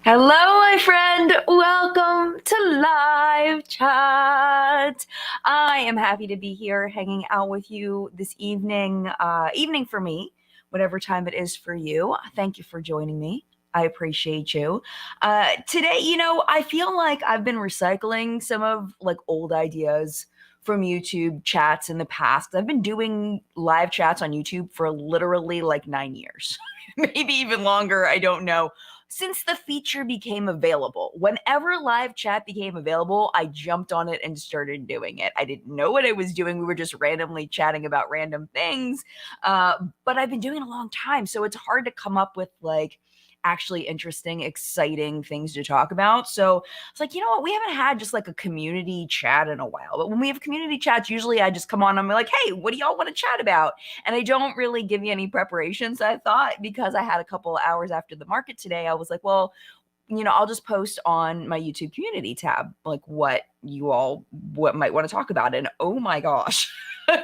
Hello, my friend. Welcome to Live Chat. I am happy to be here hanging out with you this evening. Evening for me, whatever time it is for you. Thank you for joining me. I appreciate you. Today, I feel like I've been recycling some of like old ideas from YouTube chats in the past. I've been doing live chats on YouTube for literally like 9 years, maybe even longer. I don't know since the feature became available. Whenever live chat became available, I jumped on it and started doing it. I didn't know what I was doing. We were just randomly chatting about random things. But I've been doing it a long time. So it's hard to come up with like actually interesting, exciting things to talk about. So it's like, you know what? We haven't had just like a community chat in a while. But when we have community chats, usually I just come on and I'm like, hey, what do y'all want to chat about? And I don't really give you any preparation. So I thought because I had a couple of hours after the market today, I was like, well, I'll just post on my YouTube community tab, like what might want to talk about. And oh my gosh,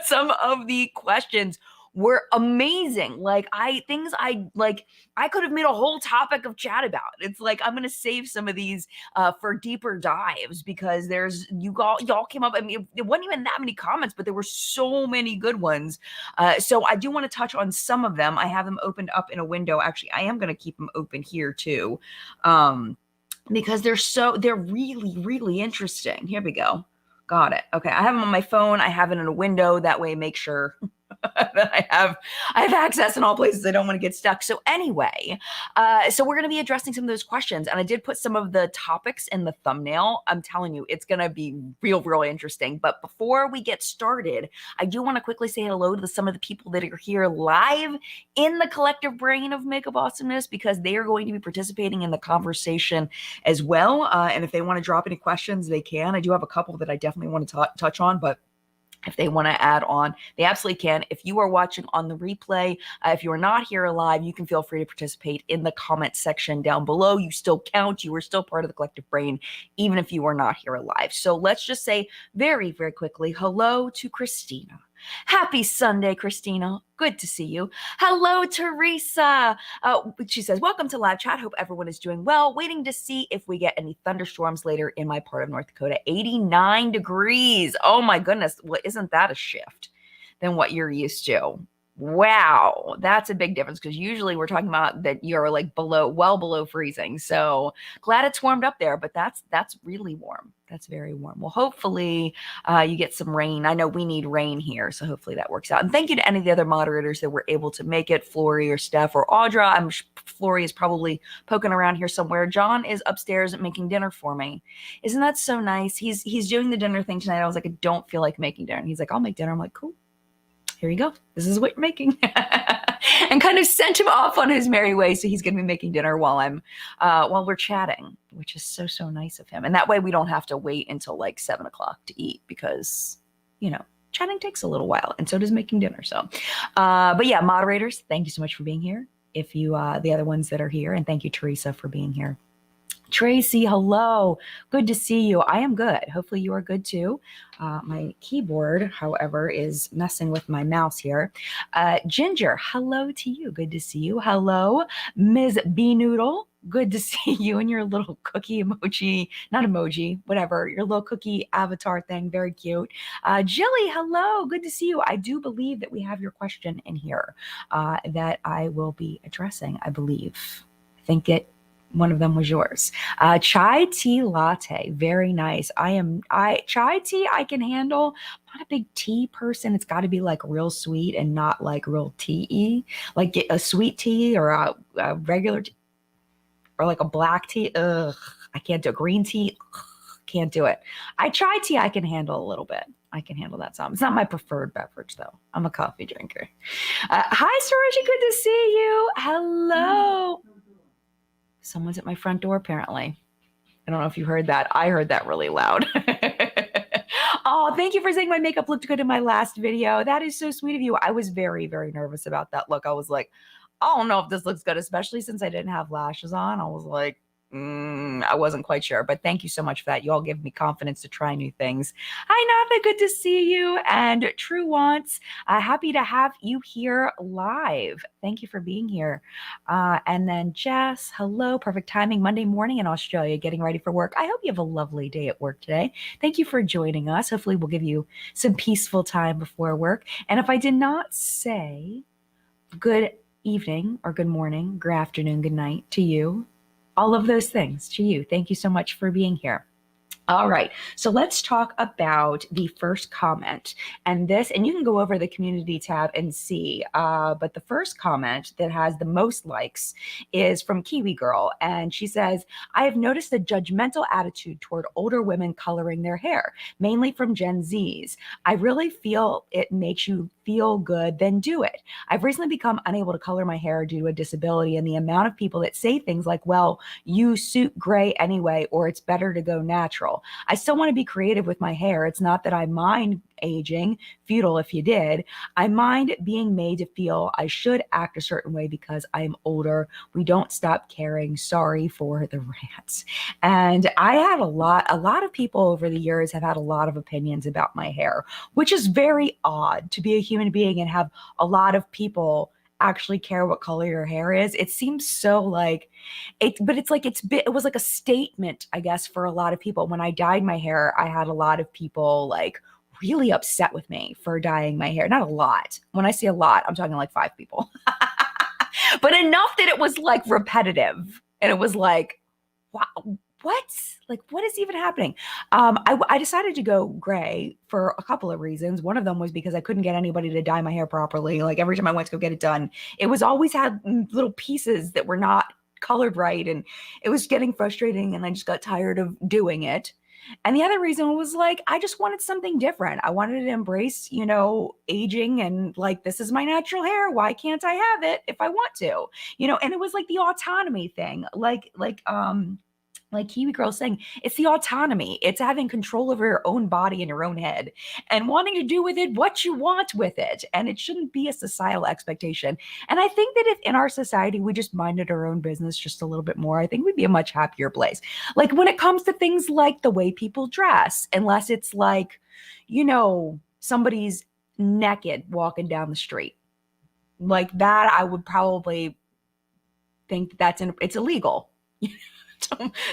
some of the questions were amazing. Like I could have made a whole topic of chat about. It's like I'm gonna save some of these for deeper dives because y'all came up. I mean, it wasn't even that many comments, but there were so many good ones. So I do want to touch on some of them. I have them opened up in a window. Actually, I am gonna keep them open here too, because they're really, really interesting. Here we go. Got it. Okay, I have them on my phone. I have it in a window. That way, make sure that I have access in all places. I don't want to get stuck. So anyway, so we're going to be addressing some of those questions, and I did put some of the topics in the thumbnail. I'm telling you, it's going to be real interesting. But before we get started, I do want to quickly say hello to some of the people that are here live in the collective brain of Makeup Awesomeness, because they are going to be participating in the conversation as well. And if they want to drop any questions, they can. I do have a couple that I definitely want to touch on, but if they want to add on, they absolutely can. If you are watching on the replay, if you are not here live, you can feel free to participate in the comment section down below. You still count. You are still part of the collective brain, even if you are not here live. So let's just say very quickly, hello to Christina. Happy Sunday, Christina. Good to see you. Hello, Teresa. She says, welcome to live chat. Hope everyone is doing well. Waiting to see if we get any thunderstorms later in my part of North Dakota. 89 degrees. Oh my goodness. Well, isn't that a shift than what you're used to? Wow, that's a big difference, because usually we're talking about that you're like well below freezing. So glad it's warmed up there, but that's really warm. That's very warm. Well, hopefully you get some rain. I know we need rain here, so hopefully that works out. And thank you to any of the other moderators that were able to make it, Flory or Steph or Audra. Flory is probably poking around here somewhere. John is upstairs making dinner for me. Isn't that so nice? He's doing the dinner thing tonight. I was like, I don't feel like making dinner. And he's like, I'll make dinner. I'm like, cool. Here you go. This is what you're making. And kind of sent him off on his merry way. So he's going to be making dinner while we're chatting, which is so nice of him. And that way we don't have to wait until like 7 o'clock to eat, because, chatting takes a little while, and so does making dinner. So, but yeah, moderators, thank you so much for being here. If you, the other ones that are here, and thank you, Teresa, for being here. Tracy, hello. Good to see you. I am good. Hopefully you are good too. My keyboard, however, is messing with my mouse here. Ginger, hello to you. Good to see you. Hello, Ms. B Noodle. Good to see you and your little cookie emoji, not emoji, whatever, your little cookie avatar thing. Very cute. Jilly, hello. Good to see you. I do believe that we have your question in here that I will be addressing, I believe. I think one of them was yours. Chai tea latte, very nice. Chai tea I can handle. I'm not a big tea person. It's got to be like real sweet and not like real tea-y. Like a sweet tea or a regular tea, or like a black tea. Ugh, I can't do green tea. Ugh, can't do it. Chai tea I can handle a little bit. I can handle that some. It's not my preferred beverage though. I'm a coffee drinker. Hi, Soroji. Good to see you. Hello. Someone's at my front door, apparently. I don't know if you heard that. I heard that really loud. Oh, thank you for saying my makeup looked good in my last video. That is so sweet of you. I was very nervous about that look. I was like, I don't know if this looks good, especially since I didn't have lashes on. I was like, I wasn't quite sure, but thank you so much for that. You all give me confidence to try new things. Hi, Natha. Good to see you. And True Wants, happy to have you here live. Thank you for being here. And then Jess, hello. Perfect timing. Monday morning in Australia, getting ready for work. I hope you have a lovely day at work today. Thank you for joining us. Hopefully, we'll give you some peaceful time before work. And if I did not say good evening or good morning, good afternoon, good night to you, all of those things to you. Thank you so much for being here. All right, so let's talk about the first comment. And you can go over the community tab and see, but the first comment that has the most likes is from Kiwi Girl. And she says, I have noticed a judgmental attitude toward older women coloring their hair, mainly from Gen Zs. I really feel it makes you feel good, then do it. I've recently become unable to color my hair due to a disability, and the amount of people that say things like, well, you suit gray anyway, or it's better to go natural. I still want to be creative with my hair. It's not that I mind aging, futile if you did. I mind being made to feel I should act a certain way because I'm older. We don't stop caring. Sorry for the rants. And I had a lot of people over the years have had a lot of opinions about my hair, which is very odd to be a human being and have a lot of people actually care what color your hair is. It seems so like it, but it's like it was like a statement, I guess, for a lot of people. When I dyed my hair, I had a lot of people like really upset with me for dyeing my hair. Not a lot. When I say a lot, I'm talking like 5 people. But enough that it was like repetitive. And it was like, wow, what? Like, what is even happening? I decided to go gray for a couple of reasons. One of them was because I couldn't get anybody to dye my hair properly. Like every time I went to go get it done, it was always had little pieces that were not colored right. And it was getting frustrating. And I just got tired of doing it. And the other reason was like, I just wanted something different. I wanted to embrace, aging and like, this is my natural hair. Why can't I have it if I want to? And it was like the autonomy thing, like Kiwi Girl saying, it's the autonomy. It's having control over your own body and your own head and wanting to do with it what you want with it. And it shouldn't be a societal expectation. And I think that if in our society we just minded our own business just a little bit more, I think we'd be a much happier place. Like when it comes to things like the way people dress, unless it's like, somebody's naked walking down the street. Like that, I would probably think it's illegal.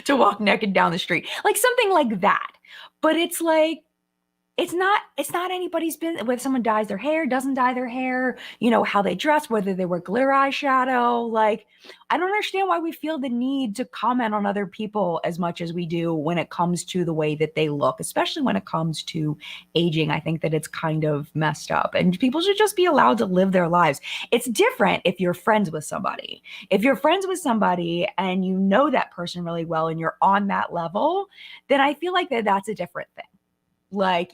to walk naked down the street, like something like that. But it's like, it's not anybody's business whether someone dyes their hair, doesn't dye their hair, how they dress, whether they wear glitter eyeshadow. Like, I don't understand why we feel the need to comment on other people as much as we do when it comes to the way that they look, especially when it comes to aging. I think that it's kind of messed up and people should just be allowed to live their lives. It's different if you're friends with somebody. If you're friends with somebody and you know that person really well and you're on that level, then I feel like that's a different thing. Like,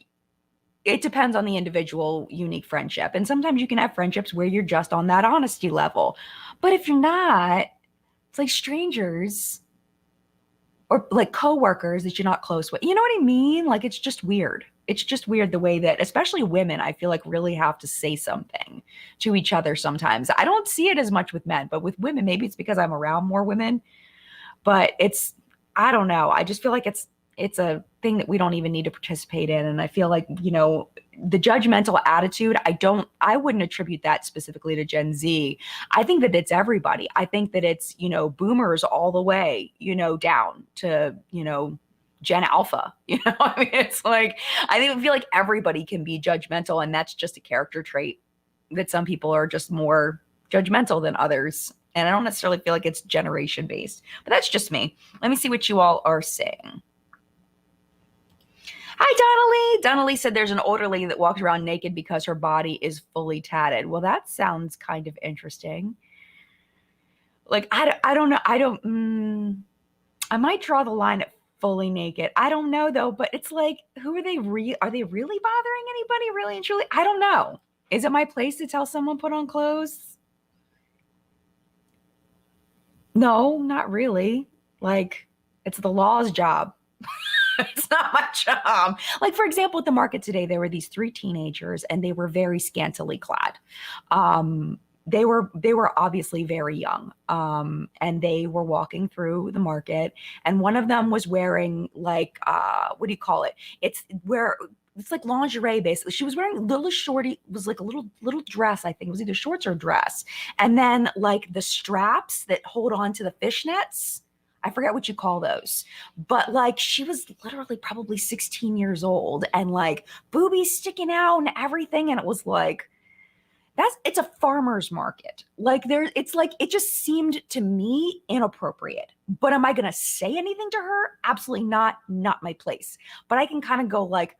it depends on the individual unique friendship. And sometimes you can have friendships where you're just on that honesty level. But if you're not, it's like strangers or like coworkers that you're not close with. You know what I mean? Like, it's just weird. It's just weird the way that, especially women, I feel like really have to say something to each other sometimes. I don't see it as much with men, but with women, maybe it's because I'm around more women. But I don't know. I just feel like it's a thing that we don't even need to participate in. And I feel like, the judgmental attitude, I wouldn't attribute that specifically to Gen Z. I think that it's everybody. I think that it's, boomers all the way, down to, Gen Alpha. I mean, it's like, I feel like everybody can be judgmental, and that's just a character trait that some people are just more judgmental than others. And I don't necessarily feel like it's generation based, but that's just me. Let me see what you all are saying. Hi, Donnelly. Donnelly said there's an older lady that walks around naked because her body is fully tatted. Well, that sounds kind of interesting. Like, I don't know. I might draw the line at fully naked. I don't know though, but it's like, who are they are they really bothering anybody really and truly? I don't know. Is it my place to tell someone put on clothes? No, not really. Like, it's the law's job. It's not my job. Like, for example, at the market today, there were these 3 teenagers and they were very scantily clad. they were obviously very young, and they were walking through the market, and one of them was wearing like, what do you call it? It's like lingerie basically. She was wearing a little shorty, it was like a little dress, I think it was either shorts or dress, and then like the straps that hold on to the fishnets. I forget what you call those, but like she was literally probably 16 years old and like boobies sticking out and everything, and it was like, it's a farmer's market. Like it's like, it just seemed to me inappropriate. But am I going to say anything to her? Absolutely not. Not my place. But I can kind of go like,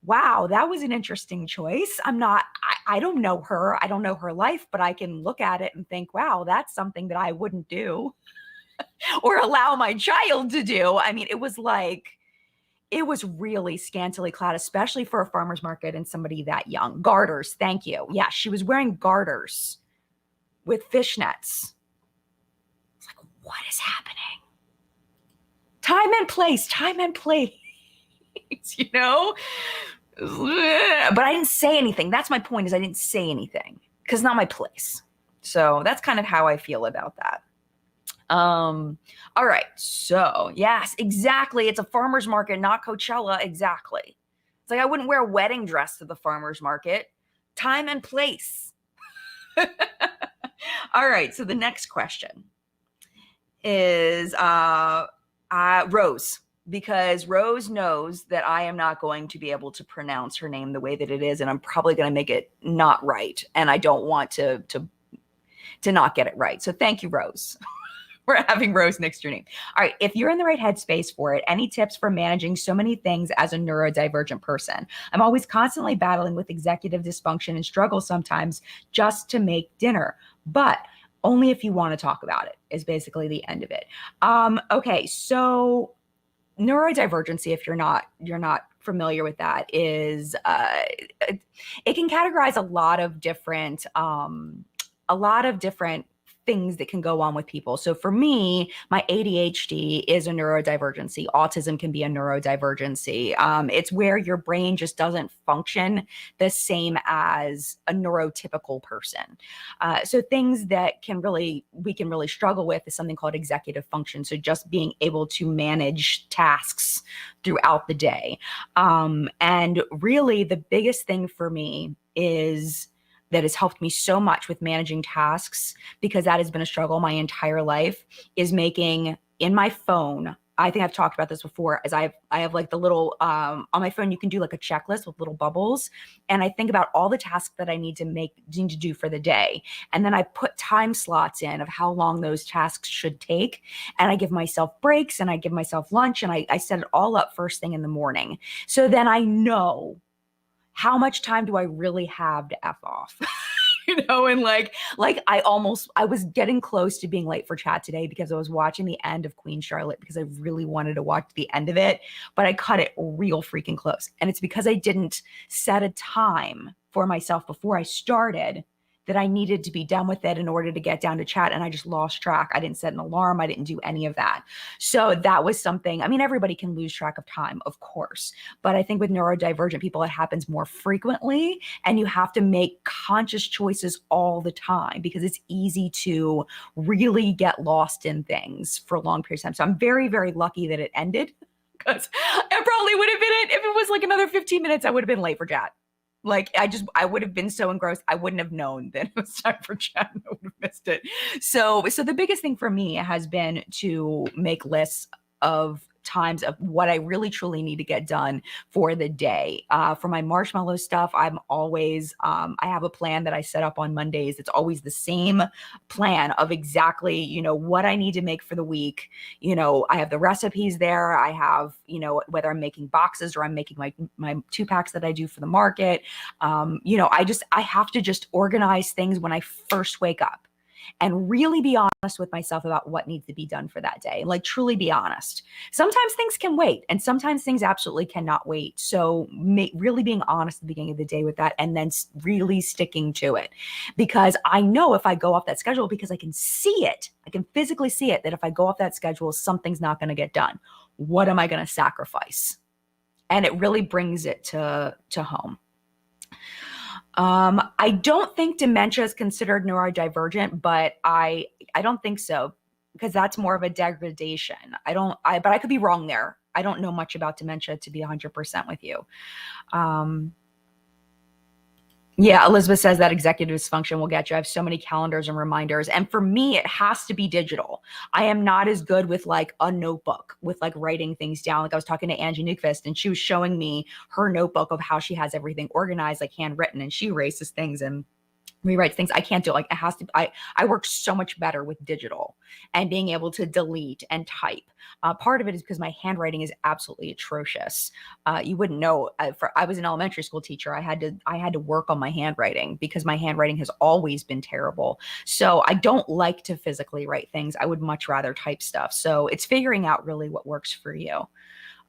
wow, that was an interesting choice. I don't know her. I don't know her life, but I can look at it and think, wow, that's something that I wouldn't do or allow my child to do. I mean, it was really scantily clad, especially for a farmer's market and somebody that young. Garters, thank you. Yeah, she was wearing garters with fishnets. It's like, what is happening? Time and place, you know? But I didn't say anything. That's my point, is I didn't say anything because it's not my place. So that's kind of how I feel about that. All right. So yes, exactly. It's a farmer's market, not Coachella. Exactly. It's like, I wouldn't wear a wedding dress to the farmer's market. Time and place. All right. So the next question is, Rose, because Rose knows that I am not going to be able to pronounce her name the way that it is. And I'm probably going to make it not right. And I don't want to not get it right. So thank you, Rose. We're having Rose next to your name. All right. If you're in the right headspace for it, any tips for managing so many things as a neurodivergent person? I'm always constantly battling with executive dysfunction and struggle sometimes just to make dinner, but only if you want to talk about it is basically the end of it. Okay. So neurodivergency, if you're not familiar with that, is, it can categorize a lot of different things that can go on with people. So for me, my ADHD is a neurodivergency. Autism can be a neurodivergency. It's where your brain just doesn't function the same as a neurotypical person. So things that we can really struggle with is something called executive function. So just being able to manage tasks throughout the day. And really the biggest thing for me that has helped me so much with managing tasks, because that has been a struggle my entire life, is making in my phone. I think I've talked about this before, as I have like the little, on my phone, you can do like a checklist with little bubbles. And I think about all the tasks that I need to do for the day. And then I put time slots in of how long those tasks should take. And I give myself breaks and I give myself lunch, and I set it all up first thing in the morning. So then I know how much time do I really have to F off? And like I was getting close to being late for chat today because I was watching the end of Queen Charlotte because I really wanted to watch the end of it, but I cut it real freaking close. And it's because I didn't set a time for myself before I started that I needed to be done with it in order to get down to chat. And I just lost track. I didn't set an alarm. I didn't do any of that. So that was something, I mean, everybody can lose track of time, of course. But I think with neurodivergent people, it happens more frequently, and you have to make conscious choices all the time because it's easy to really get lost in things for long periods of time. So I'm very, very lucky that it ended, because it probably would have been if it was like another 15 minutes, I would have been late for chat. Like I would have been so engrossed. I wouldn't have known that it was time for chat. I would have missed it. So the biggest thing for me has been to make lists of times of what I really truly need to get done for the day. For my marshmallow stuff, I'm always, I have a plan that I set up on Mondays. It's always the same plan of exactly, what I need to make for the week. I have the recipes there. I have, whether I'm making boxes or I'm making my 2-packs that I do for the market. I have to just organize things when I first wake up and really be honest with myself about what needs to be done for that day. Like truly be honest. Sometimes things can wait and sometimes things absolutely cannot wait. So really being honest at the beginning of the day with that, and then really sticking to it. Because I know if I go off that schedule, because I can see it, I can physically see it, that if I go off that schedule, something's not going to get done. What am I going to sacrifice? And it really brings it to home. I don't think dementia is considered neurodivergent, but I don't think so because that's more of a degradation. But I could be wrong there. I don't know much about dementia to be 100% with you. Um, Yeah, Elizabeth says that executive dysfunction will get you. I have so many calendars and reminders. And for me, it has to be digital. I am not as good with like a notebook, with like writing things down. Like I was talking to Angie Newquist and she was showing me her notebook of how she has everything organized, like handwritten, and she erases things and rewrites things. I can't do it. Like it has to, I work so much better with digital and being able to delete and type. Part of it is because my handwriting is absolutely atrocious. You wouldn't know. I was an elementary school teacher. I had to work on my handwriting because my handwriting has always been terrible. So I don't like to physically write things. I would much rather type stuff. So it's figuring out really what works for you.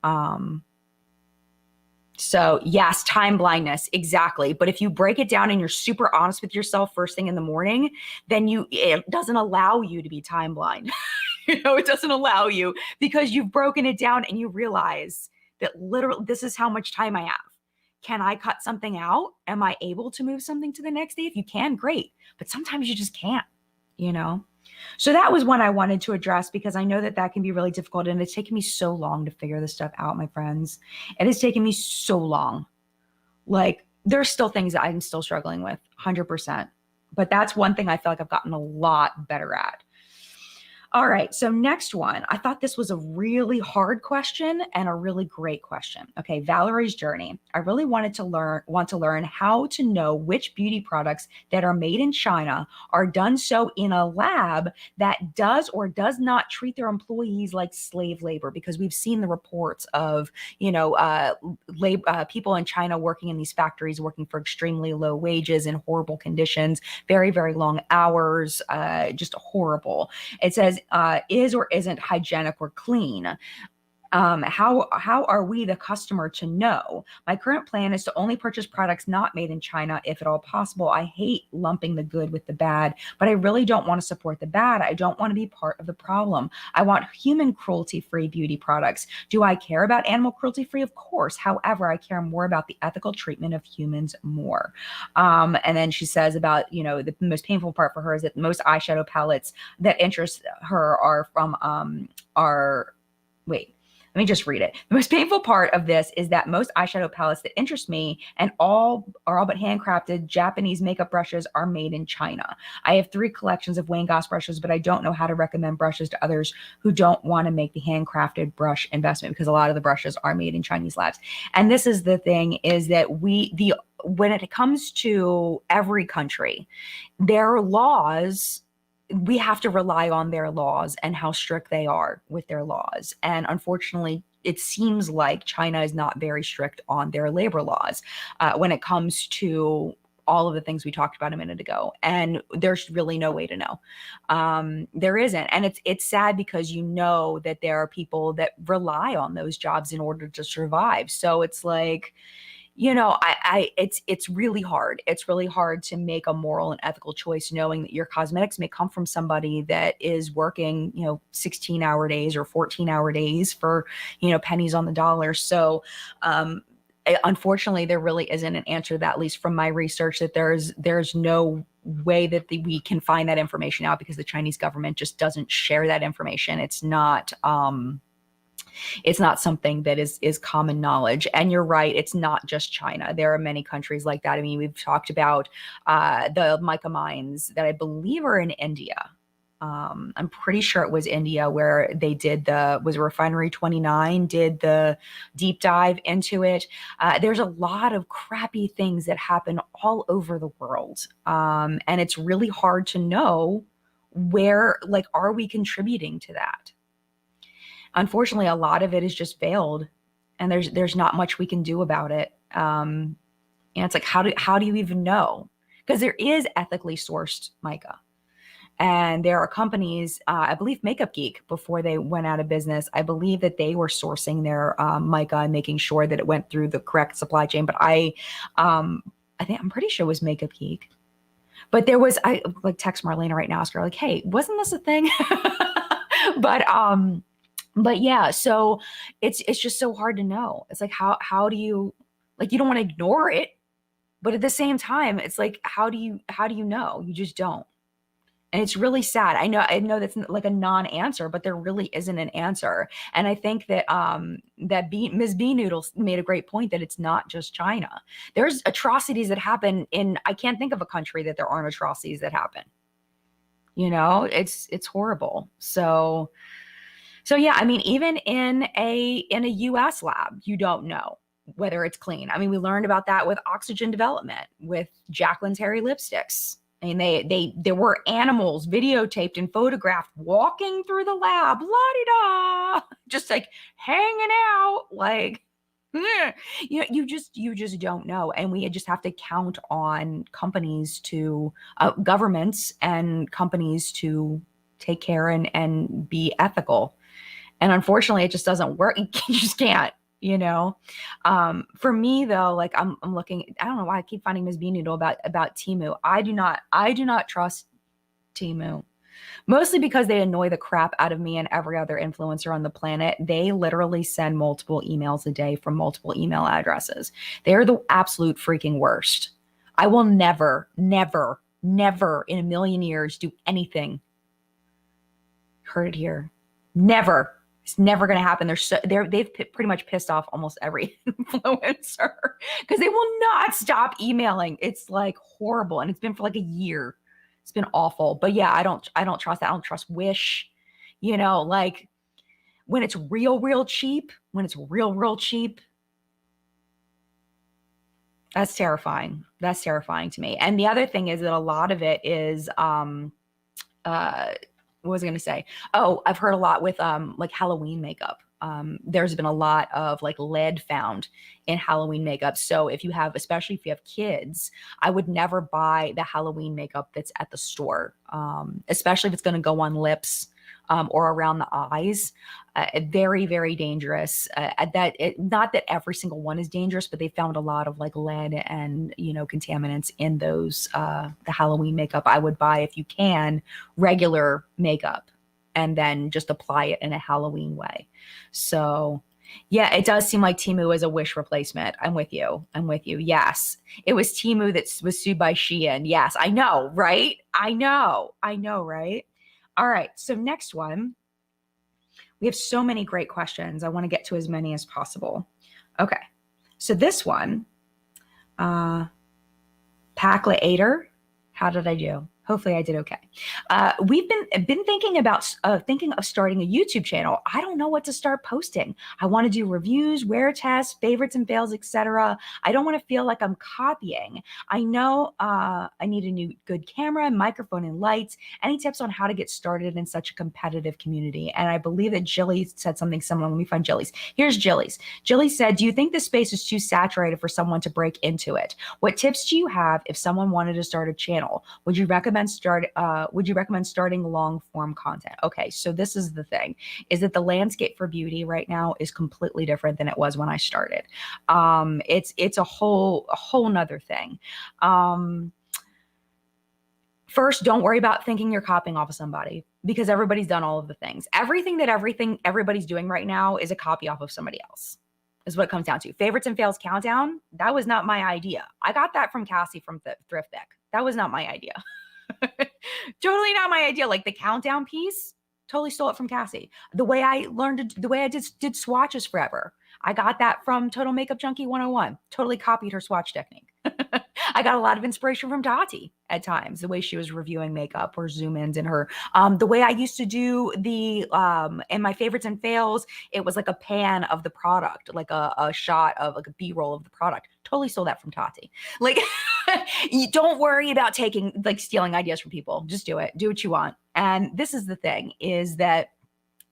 Um, so, yes, time blindness, exactly. But if you break it down and you're super honest with yourself first thing in the morning, then it doesn't allow you to be time blind. It doesn't allow you because you've broken it down and you realize that literally this is how much time I have. Can I cut something out? Am I able to move something to the next day? If you can, great. But sometimes you just can't, you know? So that was one I wanted to address because I know that that can be really difficult and it's taken me so long to figure this stuff out, my friends. It has taken me so long. Like there's still things that I'm still struggling with, 100%. But that's one thing I feel like I've gotten a lot better at. All right, so next one. I thought this was a really hard question and a really great question. Okay, Valerie's journey. I really want to learn how to know which beauty products that are made in China are done so in a lab that does or does not treat their employees like slave labor because we've seen the reports of, people in China working in these factories working for extremely low wages in horrible conditions, very, very long hours, just horrible. It says, is or isn't hygienic or clean. How are we, the customer, to know? My current plan is to only purchase products not made in China if at all possible. I hate lumping the good with the bad, but I really don't want to support the bad. I don't want to be part of the problem. I want human cruelty-free beauty products. Do I care about animal cruelty-free? Of course. However, I care more about the ethical treatment of humans more. And then she says about, the most painful part for her is that most eyeshadow palettes that interest her are from are wait, let me just read it. The most painful part of this is that most eyeshadow palettes that interest me and all but handcrafted Japanese makeup brushes are made in China. I have 3 collections of Wayne Goss brushes, but I don't know how to recommend brushes to others who don't want to make the handcrafted brush investment because a lot of the brushes are made in Chinese labs. And this is the thing is that when it comes to every country, their laws, we have to rely on their laws and how strict they are with their laws. And unfortunately, it seems like China is not very strict on their labor laws when it comes to all of the things we talked about a minute ago. And there's really no way to know. There isn't. And it's sad because that there are people that rely on those jobs in order to survive. So it's like, it's really hard. It's really hard to make a moral and ethical choice knowing that your cosmetics may come from somebody that is working, 16-hour days or 14-hour days for, pennies on the dollar. So, unfortunately, there really isn't an answer to that, at least from my research, that there's no way that we can find that information out because the Chinese government just doesn't share that information. It's not something that is common knowledge. And you're right, it's not just China. There are many countries like that. I mean, we've talked about the mica mines that I believe are in India. I'm pretty sure it was India where they was Refinery 29, did the deep dive into it. There's a lot of crappy things that happen all over the world. And it's really hard to know where, like, are we contributing to that? Unfortunately, a lot of it is just veiled and there's not much we can do about it. And it's like, how do you even know? Because there is ethically sourced mica. And there are companies, I believe Makeup Geek, before they went out of business, I believe that they were sourcing their mica and making sure that it went through the correct supply chain. But I'm pretty sure it was Makeup Geek. But I like text Marlena right now, ask her like, hey, wasn't this a thing? But yeah, so it's just so hard to know. It's like, how do you, like, you don't want to ignore it, But at the same time, it's like, how do you know? You just don't. And it's really sad. I know that's like a non-answer, but there really isn't an answer. And I think that Ms. B Noodles made a great point that it's not just China. There's atrocities that happen in, I can't think of a country that there aren't atrocities that happen. It's horrible. So yeah, I mean, even in a US lab, you don't know whether it's clean. I mean, we learned about that with oxygen development, with Jacqueline's hairy lipsticks. I mean, there were animals videotaped and photographed walking through the lab, la-di-da, just like hanging out, like, you just don't know. And we just have to count on companies to, governments and companies to take care and be ethical. And unfortunately, it just doesn't work. You just can't. For me though, like I'm looking, I don't know why I keep finding Ms. B Noodle about Temu. I do not trust Temu. Mostly because they annoy the crap out of me and every other influencer on the planet. They literally send multiple emails a day from multiple email addresses. They're the absolute freaking worst. I will never, never, never in a million years do anything. Heard it here. Never. It's never going to happen. They've pretty much pissed off almost every influencer because they will not stop emailing. It's like horrible. And it's been for like a year. It's been awful. But yeah, I don't trust that. I don't trust Wish. Like when it's real cheap, real cheap, that's terrifying. That's terrifying to me. And the other thing is that a lot of it is what was I going to say? Oh, I've heard a lot with like Halloween makeup. There's been a lot of like lead found in Halloween makeup. So especially if you have kids, I would never buy the Halloween makeup that's at the store, especially if it's going to go on lips or around the eyes. Very, very dangerous. Not that every single one is dangerous, but they found a lot of like lead and, contaminants in those, the Halloween makeup. I would buy, if you can, regular makeup and then just apply it in a Halloween way. So yeah, it does seem like Temu is a Wish replacement. I'm with you. Yes. It was Temu that was sued by Shein. Yes, I know, right? I know, right? All right. So next one, we have so many great questions. I want to get to as many as possible. Okay. So this one, Pakla Ader, how did I do? Hopefully I did okay. We've been thinking of starting a YouTube channel. I don't know what to start posting. I want to do reviews, wear tests, favorites and fails, etc. I don't want to feel like I'm copying. I know I need a new good camera, microphone, and lights. Any tips on how to get started in such a competitive community? And I believe that Jilly said something similar. Let me find Jilly's. Here's Jilly's. Jilly said, do you think the space is too saturated for someone to break into it? What tips do you have if someone wanted to start a channel? Would you recommend starting long form content? Okay, so this is the thing, is that the landscape for beauty right now is completely different than it was when I started. It's a whole nother thing. First, don't worry about thinking you're copying off of somebody, because everybody's done all of the things. Everybody's doing right now is a copy off of somebody else, is what it comes down to. Favorites and fails countdown, that was not my idea. I got that from Cassie from Thrift Deck. That was not my idea. Totally not my idea. Like the countdown piece, totally stole it from Cassie. The way I did swatches forever, I got that from Total Makeup Junkie 101. Totally copied her swatch technique. I got a lot of inspiration from Tati at times, the way she was reviewing makeup or zoom ins in her. The way I used to do in my favorites and fails, it was like a pan of the product, like a shot of like a B-roll of the product. Totally stole that from Tati. Like, you don't worry about stealing ideas from people. Just do it. Do what you want. And this is the thing, is that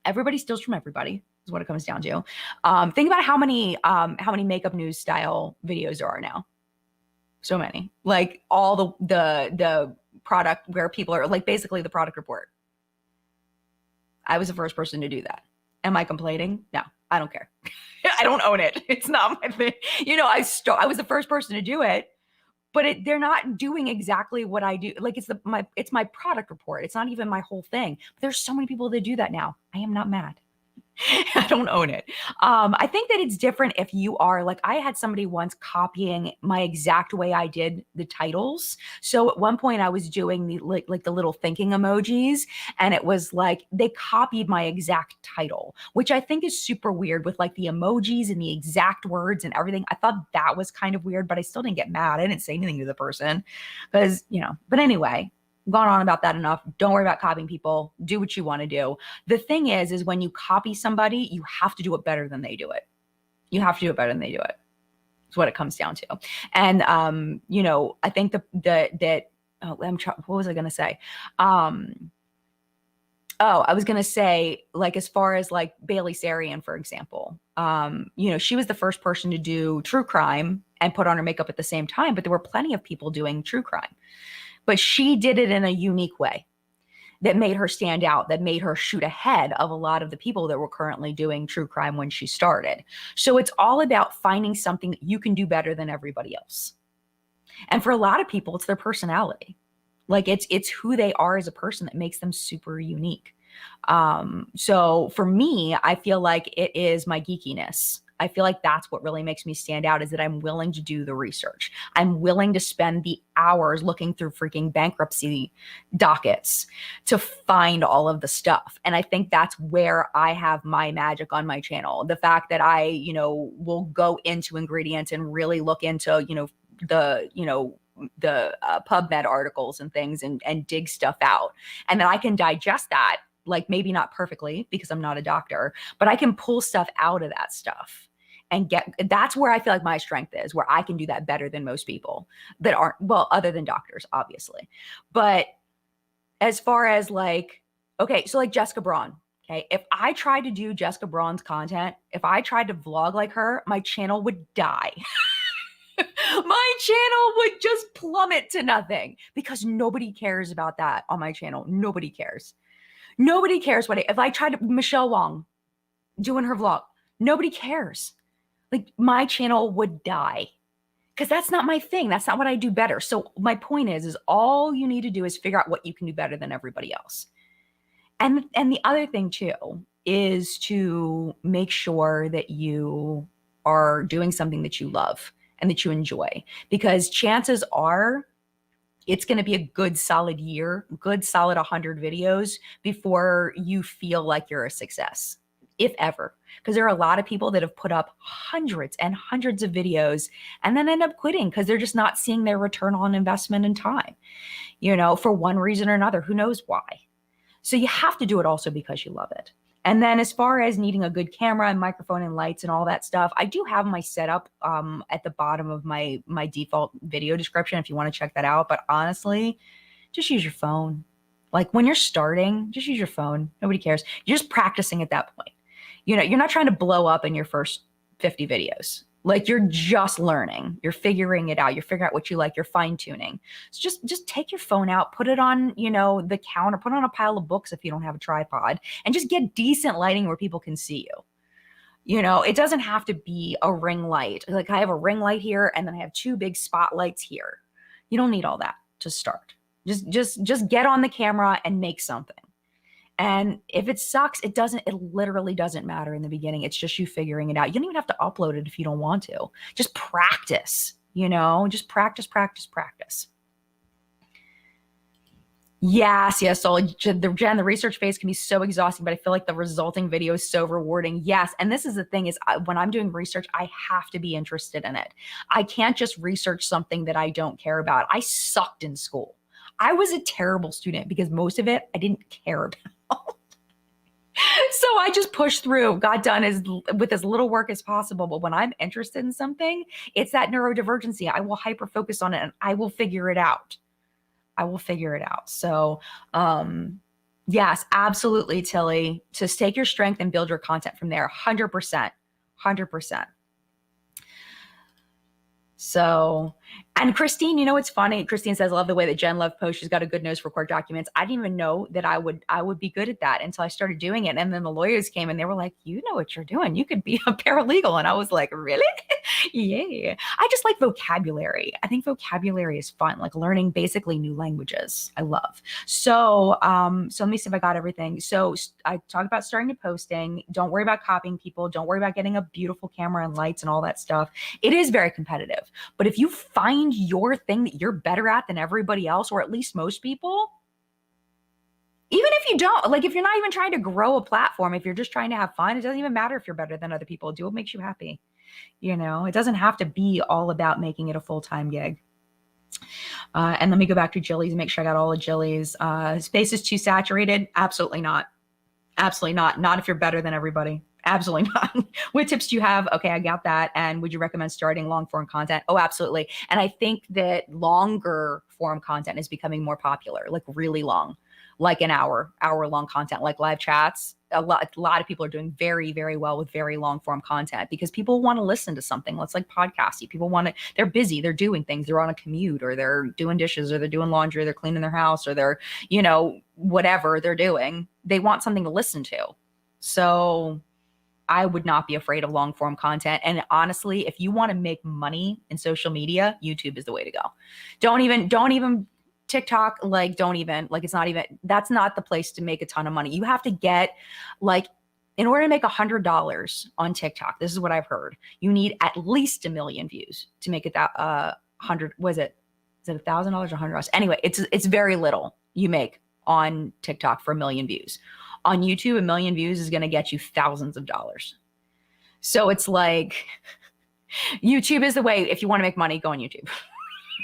everybody steals from everybody, is what it comes down to. Think about how many makeup news style videos there are now. So many, like all the product where people are like basically the product report. I was the first person to do that. Am I complaining? No, I don't care. I don't own it. It's not my thing. I was the first person to do it, but they're not doing exactly what I do. Like it's my product report. It's not even my whole thing. But there's so many people that do that now. I am not mad. I don't own it. I think that it's different if you are like, I had somebody once copying my exact way I did the titles. So at one point I was doing the like the little thinking emojis, and it was like they copied my exact title, which I think is super weird with like the emojis and the exact words and everything. I thought that was kind of weird, but I still didn't get mad. I didn't say anything to the person because, but anyway, gone on about that enough. Don't worry about copying people. Do what you want to do. The thing is when you copy somebody, you have to do it better than they do it. You have to do it better than they do it. It's what it comes down to. And I think what was I going to say? I was going to say, like, as far as like Bailey Sarian, for example, she was the first person to do true crime and put on her makeup at the same time, but there were plenty of people doing true crime. But she did it in a unique way that made her stand out, that made her shoot ahead of a lot of the people that were currently doing true crime when she started. So it's all about finding something that you can do better than everybody else. And for a lot of people, it's their personality. Like it's who they are as a person that makes them super unique. So for me, I feel like it is my geekiness. I feel like that's what really makes me stand out, is that I'm willing to do the research. I'm willing to spend the hours looking through freaking bankruptcy dockets to find all of the stuff. And I think that's where I have my magic on my channel. The fact that I, will go into ingredients and really look into, the PubMed articles and things and dig stuff out. And then I can digest that, like maybe not perfectly because I'm not a doctor, but I can pull stuff out of that stuff and that's where I feel like my strength is, where I can do that better than most people that aren't, well, other than doctors, obviously. But as far as like, okay, so like Jessica Braun, okay, if I tried to do Jessica Braun's content, if I tried to vlog like her, my channel would die. My channel would just plummet to nothing because nobody cares about that on my channel. Nobody cares. Nobody cares if I tried Michelle Wong doing her vlog, nobody cares. Like my channel would die because that's not my thing. That's not what I do better. So my point is all you need to do is figure out what you can do better than everybody else. And the other thing too is to make sure that you are doing something that you love and that you enjoy, because chances are it's going to be a good solid year, good solid 100 videos before you feel like you're a success, if ever. Because there are a lot of people that have put up hundreds and hundreds of videos and then end up quitting because they're just not seeing their return on investment in time, for one reason or another. Who knows why? So you have to do it also because you love it. And then as far as needing a good camera and microphone and lights and all that stuff, I do have my setup at the bottom of my default video description if you want to check that out. But honestly, just use your phone. Like when you're starting, just use your phone. Nobody cares. You're just practicing at that point. You're not trying to blow up in your first 50 videos. Like you're just learning, you're figuring it out. You're figuring out what you like, you're fine tuning. So just take your phone out, put it on, the counter, put it on a pile of books if you don't have a tripod, and just get decent lighting where people can see you. It doesn't have to be a ring light. Like I have a ring light here and then I have 2 big spotlights here. You don't need all that to start. Just get on the camera and make something. And if it sucks, it literally doesn't matter in the beginning. It's just you figuring it out. You don't even have to upload it if you don't want to. Just practice, just practice. Yes. So the research phase can be so exhausting, but I feel like the resulting video is so rewarding. Yes. And this is the thing is when I'm doing research, I have to be interested in it. I can't just research something that I don't care about. I sucked in school. I was a terrible student because most of it I didn't care about. So I just pushed through, got done with as little work as possible. But when I'm interested in something, it's that neurodivergency. I will hyper focus on it and I will figure it out. So, yes, absolutely, Tilly. Just take your strength and build your content from there. 100%. So, and Christine, it's funny. Christine says, I love the way that Jen Love posts. She's got a good nose for court documents. I didn't even know that I would be good at that until I started doing it. And then the lawyers came and they were like, you know what you're doing. You could be a paralegal. And I was like, really? Yeah. I just like vocabulary. I think vocabulary is fun, like learning basically new languages. I love. So let me see if I got everything. I talked about starting to posting. Don't worry about copying people. Don't worry about getting a beautiful camera and lights and all that stuff. It is very competitive. But if you find your thing that you're better at than everybody else, or at least most people, even if you don't, like if you're not even trying to grow a platform, if you're just trying to have fun, it doesn't even matter if you're better than other people. Do what makes you happy. It doesn't have to be all about making it a full-time gig. And let me go back to Jilly's and make sure I got all the Jilly's. Space is too saturated. Absolutely not. Absolutely not. Not if you're better than everybody. Absolutely not. What tips do you have? Okay, I got that. And would you recommend starting long form content? Oh, absolutely. And I think that longer form content is becoming more popular, like really long, like an hour long content, like live chats. A lot of people are doing very, very well with very long form content because people want to listen to something. Let's like podcasty. People want to, they're busy, they're doing things, they're on a commute, or they're doing dishes, or they're doing laundry, or they're cleaning their house, or they're, whatever they're doing. They want something to listen to. So I would not be afraid of long form content. And honestly, if you want to make money in social media, YouTube is the way to go. Don't even TikTok, that's not the place to make a ton of money. You have to get in order to make $100 on TikTok, this is what I've heard. You need at least 1 million views to make it that 100. Was it? Is it $1,000 or $100? Anyway, it's very little you make on TikTok for 1 million views. On YouTube, 1 million views is going to get you thousands of dollars. So it's like YouTube is the way. If you want to make money, go on YouTube.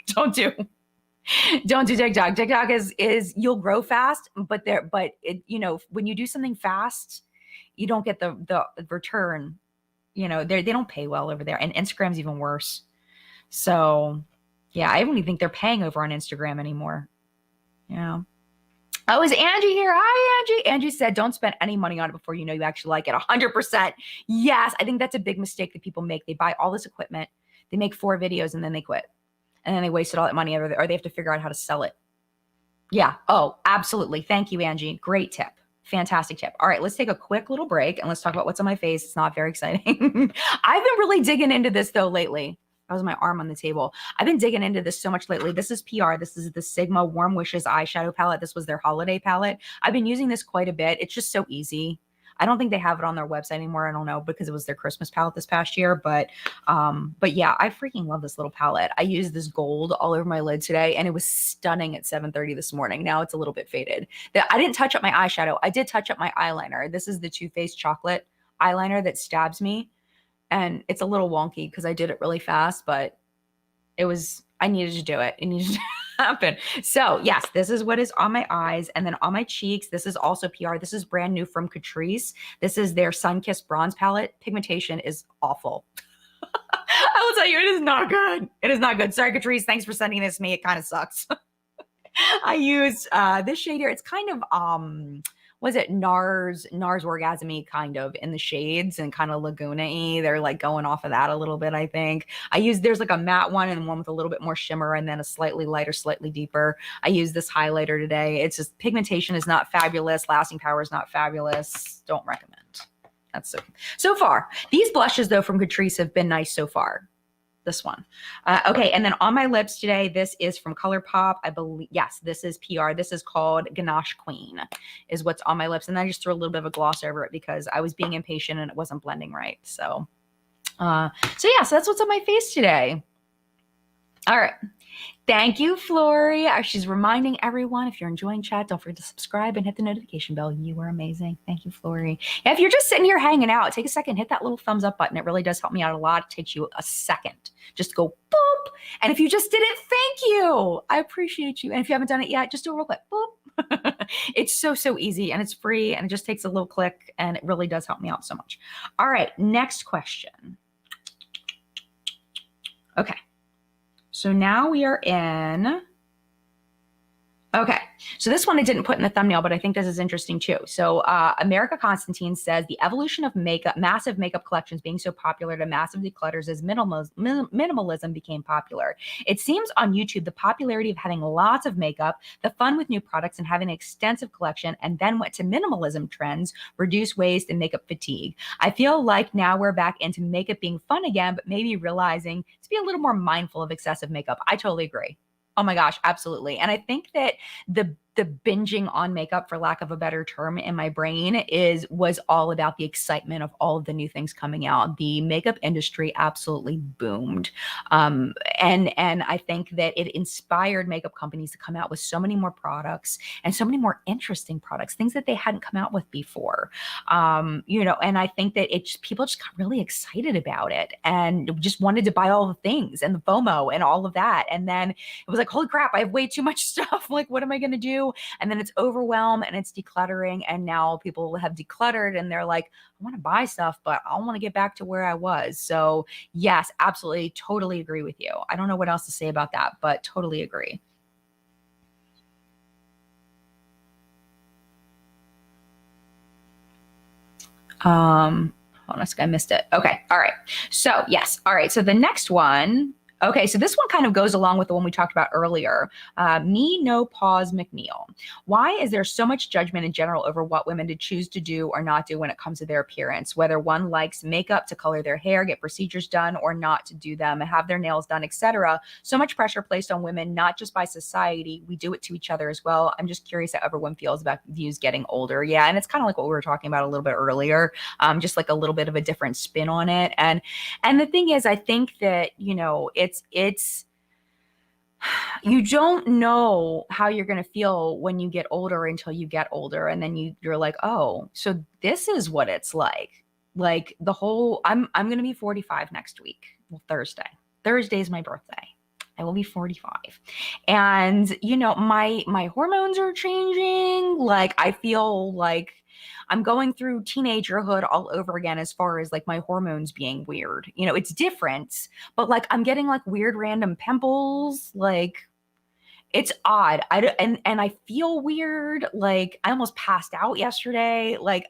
Don't do TikTok. TikTok is you'll grow fast, but when you do something fast, you don't get the return. They don't pay well over there, and Instagram's even worse. So yeah, I don't even think they're paying over on Instagram anymore. Oh, is Angie here? Hi, Angie. Angie said, don't spend any money on it before you actually like it. 100%. Yes, I think that's a big mistake that people make. They buy all this equipment, they make 4 videos, and then they quit. And then they wasted all that money, or they have to figure out how to sell it. Yeah. Oh, absolutely. Thank you, Angie. Great tip. Fantastic tip. All right, let's take a quick little break and let's talk about what's on my face. It's not very exciting. I've been really digging into this though lately. That was my arm on the table. I've been digging into this so much lately. This is PR. This is the Sigma Warm Wishes eyeshadow palette. This was their holiday palette. I've been using this quite a bit. It's just so easy. I don't think they have it on their website anymore. I don't know, because it was their Christmas palette this past year. But yeah, I freaking love this little palette. I used this gold all over my lid today, and it was stunning at 7:30 this morning. Now it's a little bit faded. I didn't touch up my eyeshadow. I did touch up my eyeliner. This is the Too Faced chocolate eyeliner that stabs me. And it's a little wonky because I did it really fast, but I needed to do it. It needed to happen. So yes, this is what is on my eyes. And then on my cheeks, this is also PR. This is brand new from Catrice. This is their Sun-Kissed Bronze Palette. Pigmentation is awful. I will tell you, it is not good. It is not good. Sorry, Catrice. Thanks for sending this to me. It kind of sucks. I used this shade here. It's kind of, was it NARS Orgasm-y kind of in the shades, and kind of Laguna-y. They're like going off of that a little bit, I think. There's like a matte one and one with a little bit more shimmer, and then a slightly lighter, slightly deeper. I used this highlighter today. It's just pigmentation is not fabulous. Lasting power is not fabulous. Don't recommend. That's so far. These blushes though from Catrice have been nice so far. This one. Okay, and then on my lips today, this is from ColourPop. I believe, yes, this is PR. This is called Ganache Queen, is what's on my lips. And I just threw a little bit of a gloss over it because I was being impatient and it wasn't blending right. So yeah, so that's what's on my face today. All right. Thank you, Flory. She's reminding everyone, if you're enjoying chat, don't forget to subscribe and hit the notification bell. You are amazing. Thank you, Flory. And if you're just sitting here hanging out, take a second, hit that little thumbs up button. It really does help me out a lot. It takes you a second. Just go boop. And if you just did it, thank you. I appreciate you. And if you haven't done it yet, just do a real quick boop. It's so easy, and it's free, and it just takes a little click, and it really does help me out so much. All right, next question. Okay. So now we are in Okay, so this one I didn't put in the thumbnail, but I think this is interesting too. So, America Constantine says the evolution of makeup, massive makeup collections being so popular to massive declutters as minimalism became popular. It seems on YouTube the popularity of having lots of makeup, the fun with new products, and having an extensive collection, and then went to minimalism trends, reduce waste, and makeup fatigue. I feel like now we're back into makeup being fun again, but maybe realizing to be a little more mindful of excessive makeup. I totally agree. Oh my gosh, absolutely. And I think that the binging on makeup, for lack of a better term, in my brain was all about the excitement of all of the new things coming out. The makeup industry absolutely boomed. And I think that it inspired makeup companies to come out with so many more products and so many more interesting products, things that they hadn't come out with before. And I think that people just got really excited about it and just wanted to buy all the things and the FOMO and all of that. And then it was like, holy crap, I have way too much stuff. Like, what am I going to do? And then it's overwhelm and it's decluttering. And now people have decluttered and they're like, I want to buy stuff, but I want to get back to where I was. So yes, absolutely. Totally agree with you. I don't know what else to say about that, but totally agree. Hold on a second, I missed it. Okay. All right. So yes. All right. So the next one. Okay, so this one kind of goes along with the one we talked about earlier. Me, no pause, McNeil. Why is there so much judgment in general over what women to choose to do or not do when it comes to their appearance? Whether one likes makeup, to color their hair, get procedures done, or not to do them, have their nails done, etc. So much pressure placed on women, not just by society. We do it to each other as well. I'm just curious how everyone feels about views getting older. Yeah, and it's kind of like what we were talking about a little bit earlier, just like a little bit of a different spin on it. And the thing is, I think that, it's you don't know how you're going to feel when you get older until you get older, and then you're like, oh, so this is what it's like the whole I'm going to be 45 next week. Well, Thursday is my birthday. I will be 45. And my hormones are changing. Like, I feel like I'm going through teenagerhood all over again as far as like my hormones being weird. It's different, but like I'm getting like weird random pimples. Like, it's odd. And I feel weird. Like, I almost passed out yesterday. Like,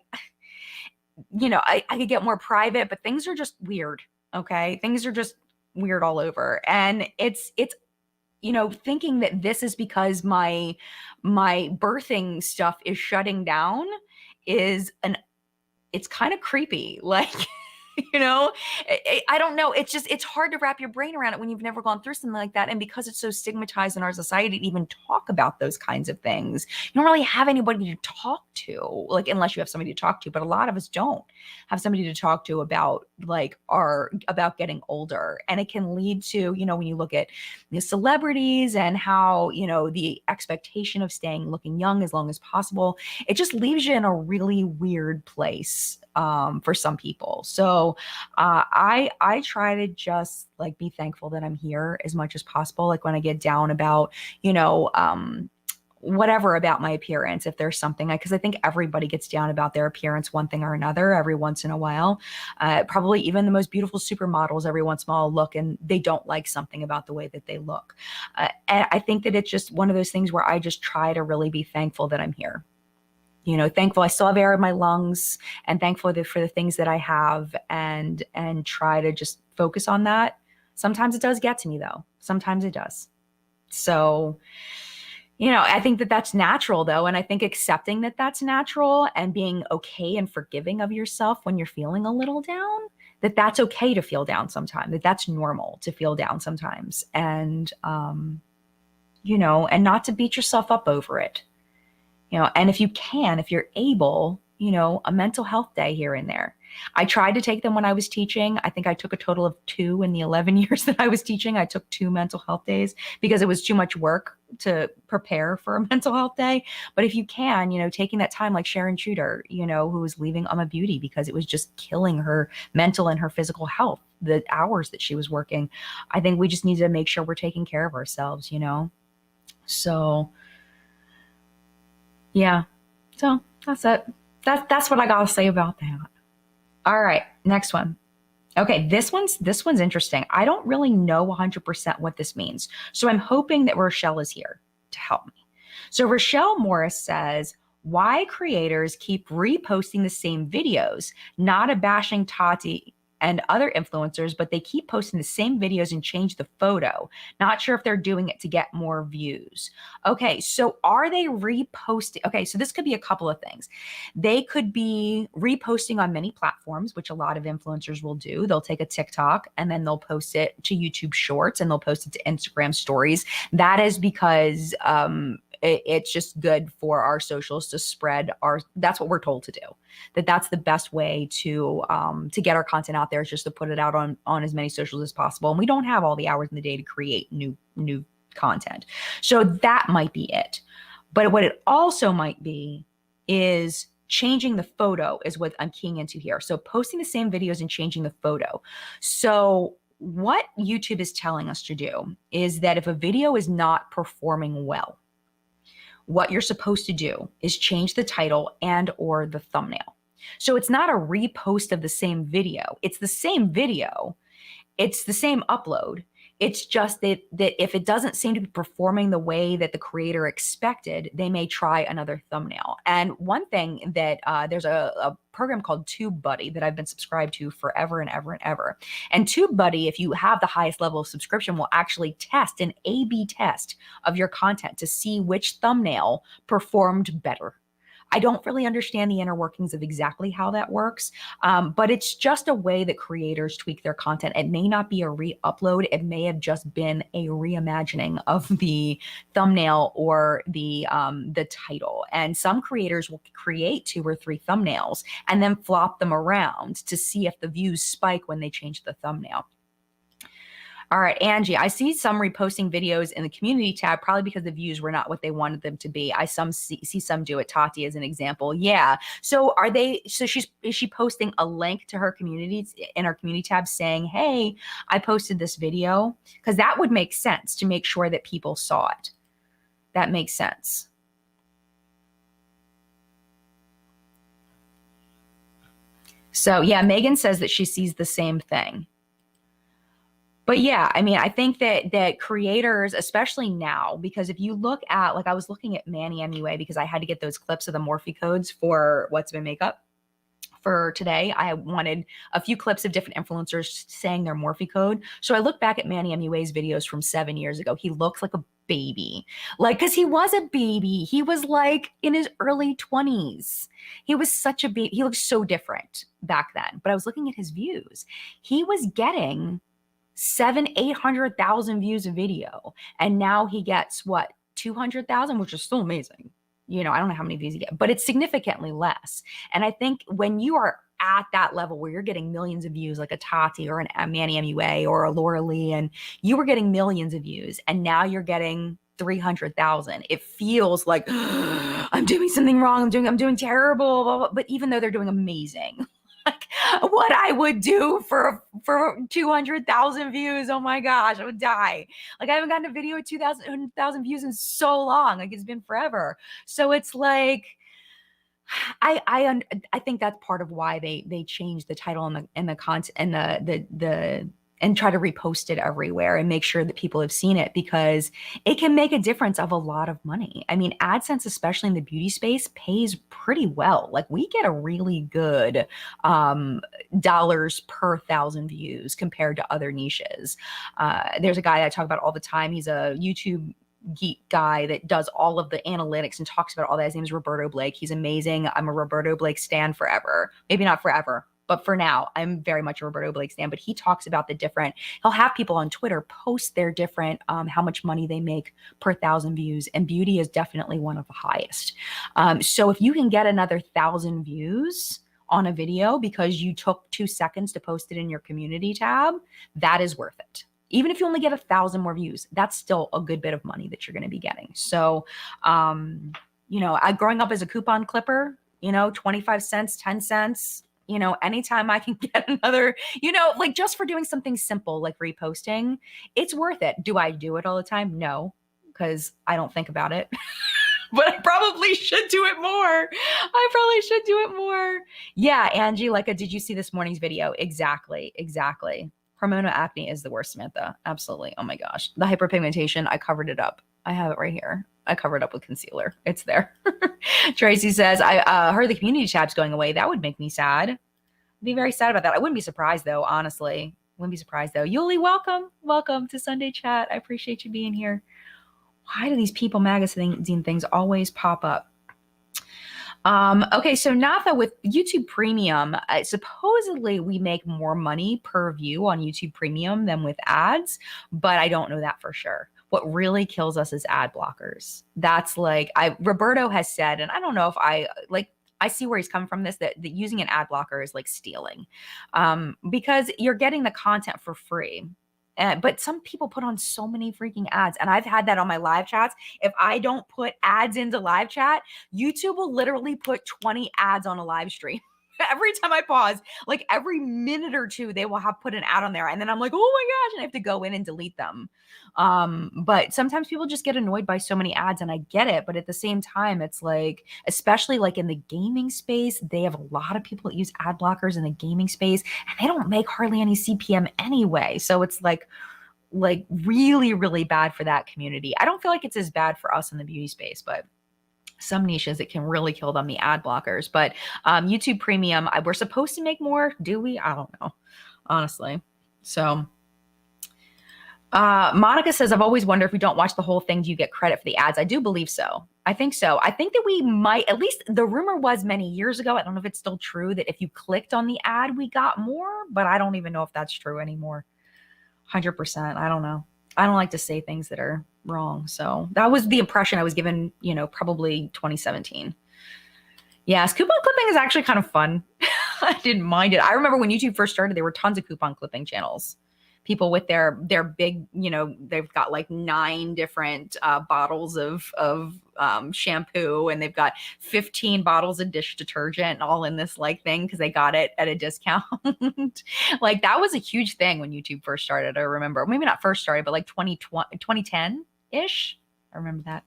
I could get more private, but things are just weird. Okay. Things are just weird all over. And it's thinking that this is because my birthing stuff is shutting down is it's kind of creepy. Like, I don't know. It's hard to wrap your brain around it when you've never gone through something like that. And because it's so stigmatized in our society to even talk about those kinds of things, you don't really have anybody to talk to, like, unless you have somebody to talk to. But a lot of us don't have somebody to talk to about about getting older. And it can lead to, when you look at the celebrities and how, the expectation of looking young as long as possible, it just leaves you in a really weird place for some people. So I try to just like be thankful that I'm here as much as possible. Like when I get down about, whatever about my appearance, if there's something, because I think everybody gets down about their appearance one thing or another every once in a while. Probably even the most beautiful supermodels every once in a while look and they don't like something about the way that they look. And I think that it's just one of those things where I just try to really be thankful that I'm here. Thankful I still have air in my lungs, and thankful for the things that I have, and try to just focus on that. Sometimes it does get to me though. Sometimes it does. So, I think that that's natural though. And I think accepting that that's natural and being okay and forgiving of yourself when you're feeling a little down, that's okay to feel down sometimes, that's normal to feel down sometimes. And, and not to beat yourself up over it. And if you're able, a mental health day here and there. I tried to take them when I was teaching. I think I took a total of 2 in the 11 years that I was teaching. I took 2 mental health days because it was too much work to prepare for a mental health day. But if you can, taking that time, like Sharon Shooter, who was leaving Beauty because it was just killing her mental and her physical health, the hours that she was working. I think we just need to make sure we're taking care of ourselves, So yeah. So that's it. That's what I gotta say about that. All right, next one. Okay, this one's interesting. I don't really know 100% what this means. So I'm hoping that Rochelle is here to help me. So Rochelle Morris says, why creators keep reposting the same videos, not a bashing Tati and other influencers, but they keep posting the same videos and change the photo. Not sure if they're doing it to get more views. Okay, so are they reposting? Okay, so this could be a couple of things. They could be reposting on many platforms, which a lot of influencers will do. They'll take a TikTok and then they'll post it to YouTube Shorts and they'll post it to Instagram Stories. That is because it's just good for our socials to spread our, that's what we're told to do, that's the best way to get our content out there, is just to put it out on as many socials as possible. And we don't have all the hours in the day to create new content. So that might be it. But what it also might be is changing the photo, is what I'm keying into here. So posting the same videos and changing the photo. So what YouTube is telling us to do is that if a video is not performing well, what you're supposed to do is change the title and or the thumbnail. So it's not a repost of the same video. It's the same video. It's the same upload. It's just that if it doesn't seem to be performing the way that the creator expected, they may try another thumbnail. And one thing that there's a program called TubeBuddy that I've been subscribed to forever and ever and ever. And TubeBuddy, if you have the highest level of subscription, will actually test an A/B test of your content to see which thumbnail performed better. I don't really understand the inner workings of exactly how that works, but it's just a way that creators tweak their content. It may not be a re-upload. It may have just been a reimagining of the thumbnail or the title. And some creators will create 2 or 3 thumbnails and then flop them around to see if the views spike when they change the thumbnail. All right, Angie, I see some reposting videos in the community tab, probably because the views were not what they wanted them to be. I see some do it. Tati as an example. Yeah. So is she posting a link to her community in our community tab saying, hey, I posted this video? Because that would make sense to make sure that people saw it. That makes sense. So yeah, Megan says that she sees the same thing. But yeah, I mean, I think that creators, especially now, because if you look at, like I was looking at Manny MUA because I had to get those clips of the Morphe codes for What's My Makeup for today. I wanted a few clips of different influencers saying their Morphe code. So I look back at Manny MUA's videos from 7 years ago. He looks like a baby, like, cause he was a baby. He was like in his early 20s. He was such a baby. He looked so different back then, but I was looking at his views. He was getting 700,000-800,000 views a video. And now he gets what, 200,000, which is still amazing. You know, I don't know how many views you get, but it's significantly less. And I think when you are at that level where you're getting millions of views, like a Tati or a Manny MUA or a Laura Lee, and you were getting millions of views and now you're getting 300,000, it feels like I'm doing something wrong. I'm doing terrible, blah, blah. But even though they're doing amazing, like what I would do for 200,000 views. Oh my gosh, I would die. Like I haven't gotten a video with 2,000 views in so long. Like it's been forever. So it's like, I think that's part of why they changed the title and the content and the and try to repost it everywhere and make sure that people have seen it, because it can make a difference of a lot of money. I mean, AdSense, especially in the beauty space, pays pretty well. Like we get a really good dollars per 1,000 views compared to other niches. There's a guy I talk about all the time. He's a YouTube geek guy that does all of the analytics and talks about all that. His name is Roberto Blake. He's amazing. I'm a Roberto Blake stan forever. Maybe not forever, but for now, I'm very much a Roberto Blake stan. But he talks about he'll have people on Twitter post their different, how much money they make per 1,000 views. And beauty is definitely one of the highest. So if you can get another 1,000 views on a video because you took 2 seconds to post it in your community tab, that is worth it. Even if you only get 1,000 more views, that's still a good bit of money that you're going to be getting. So, growing up as a coupon clipper, 25 cents, 10 cents, anytime I can get another, like just for doing something simple, like reposting, it's worth it. Do I do it all the time? No, because I don't think about it. But I probably should do it more. Yeah, Angie, did you see this morning's video? Exactly. Hormonal acne is the worst, Samantha. Absolutely. Oh my gosh. The hyperpigmentation, I covered it up. I have it right here. I covered up with concealer. It's there. Tracy says, I heard the community tab's going away. That would make me sad. I'd be very sad about that. I wouldn't be surprised though, honestly. Wouldn't be surprised though. Yuli, welcome. Welcome to Sunday Chat. I appreciate you being here. Why do these People magazine things always pop up? Okay, so Natha, with YouTube Premium, supposedly we make more money per view on YouTube Premium than with ads, but I don't know that for sure. What really kills us is ad blockers. That's like, Roberto has said, and I don't know if I see where he's coming from that using an ad blocker is like stealing, because you're getting the content for free. But some people put on so many freaking ads, and I've had that on my live chats. If I don't put ads into live chat, YouTube will literally put 20 ads on a live stream. Every time I pause, like every minute or two, they will have put an ad on there. And then I'm like, oh my gosh, and I have to go in and delete them. But sometimes people just get annoyed by so many ads, and I get it. But at the same time, it's like, especially like in the gaming space, they have a lot of people that use ad blockers in the gaming space, and they don't make hardly any CPM anyway. So it's like really, really bad for that community. I don't feel like it's as bad for us in the beauty space, but some niches it can really kill them, the ad blockers. But YouTube Premium, we're supposed to make more. Do we? I don't know, honestly. So Monica says, I've always wondered if we don't watch the whole thing, do you get credit for the ads? I do believe so. I think so. I think that we might, at least the rumor was many years ago, I don't know if it's still true, that if you clicked on the ad, we got more, but I don't even know if that's true anymore. 100%. I don't know. I don't like to say things that are wrong. So that was the impression I was given, probably 2017. Yes, coupon clipping is actually kind of fun. I didn't mind it. I remember when YouTube first started, there were tons of coupon clipping channels. People with their big, they've got like 9 different bottles of shampoo, and they've got 15 bottles of dish detergent all in this like thing because they got it at a discount. Like that was a huge thing when YouTube first started. I remember, maybe not first started, but like 2010-ish. I remember that.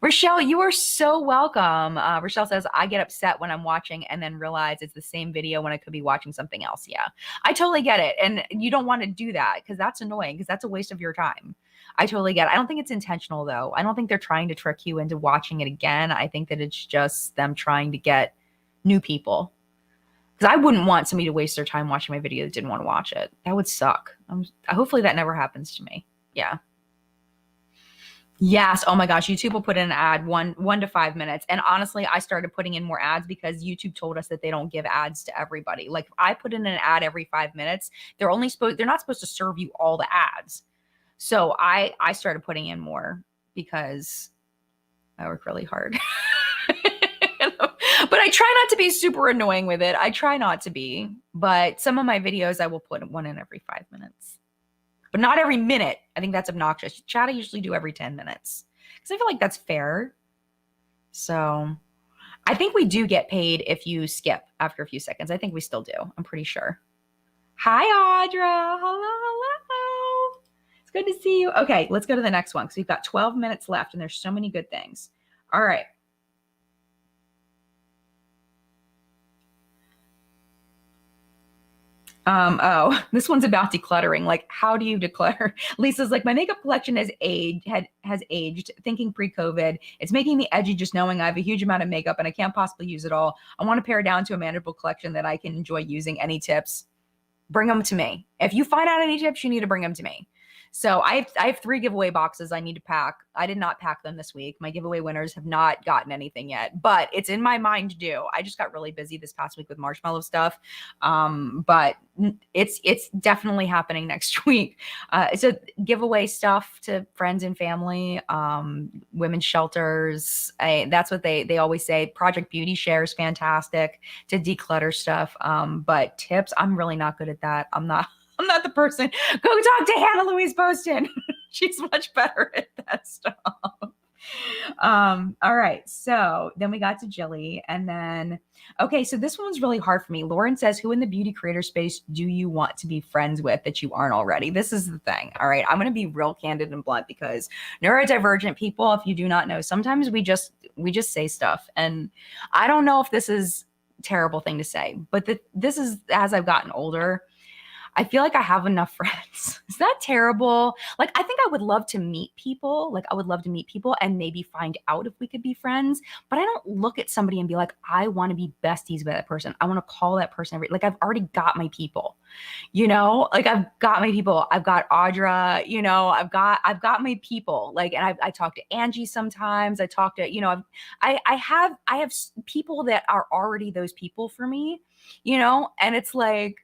Rochelle, you are so welcome. Rochelle says, I get upset when I'm watching and then realize it's the same video when I could be watching something else. Yeah, I totally get it. And you don't want to do that because that's annoying, because that's a waste of your time. I totally get it. I don't think it's intentional though. I don't think they're trying to trick you into watching it again. I think that it's just them trying to get new people. Because I wouldn't want somebody to waste their time watching my video that didn't want to watch it. That would suck. Hopefully that never happens to me. Yeah. Yes. Oh my gosh. YouTube will put in an ad 1 to 5 minutes. And honestly, I started putting in more ads because YouTube told us that they don't give ads to everybody. Like if I put in an ad every 5 minutes, they're not supposed to serve you all the ads. So I started putting in more because I work really hard. But I try not to be super annoying with it. I try not to be, but some of my videos, I will put one in every 5 minutes. But not every minute. I think that's obnoxious. Chat I usually do every 10 minutes because I feel like that's fair. So I think we do get paid if you skip after a few seconds. I think we still do. I'm pretty sure. Hi, Audra. Hello. It's good to see you. Okay, let's go to the next one because we've got 12 minutes left and there's so many good things. All right. This one's about decluttering. Like, how do you declutter? Lisa's like, my makeup collection has aged. Thinking pre-COVID, it's making me edgy just knowing I have a huge amount of makeup and I can't possibly use it all. I want to pare down to a manageable collection that I can enjoy using. Any tips? Bring them to me. If you find out any tips, you need to bring them to me. So I have 3 giveaway boxes I need to pack. I did not pack them this week. My giveaway winners have not gotten anything yet, but it's in my mind to do. I just got really busy this past week with marshmallow stuff. But it's definitely happening next week. So giveaway stuff to friends and family, women's shelters. That's what they always say. Project Beauty Share is fantastic to declutter stuff. But tips, I'm really not good at that. I'm not the person. Go talk to Hannah Louise Poston. She's much better at that stuff. All right. So then we got to Jilly. And then, okay, so this one's really hard for me. Lauren says, who in the beauty creator space do you want to be friends with that you aren't already? This is the thing. All right. I'm going to be real candid and blunt because neurodivergent people, if you do not know, sometimes we just say stuff. And I don't know if this is a terrible thing to say, but this is as I've gotten older. I feel like I have enough friends. Is that terrible? Like, I think I would love to meet people. Like, I would love to meet people and maybe find out if we could be friends. But I don't look at somebody and be like, I want to be besties with that person. I want to call that person like, I've already got my people, like I've got my people. I've got Audra, I've got my people. Like, and I talk to Angie sometimes. I talk to, I have people that are already those people for me, and it's like,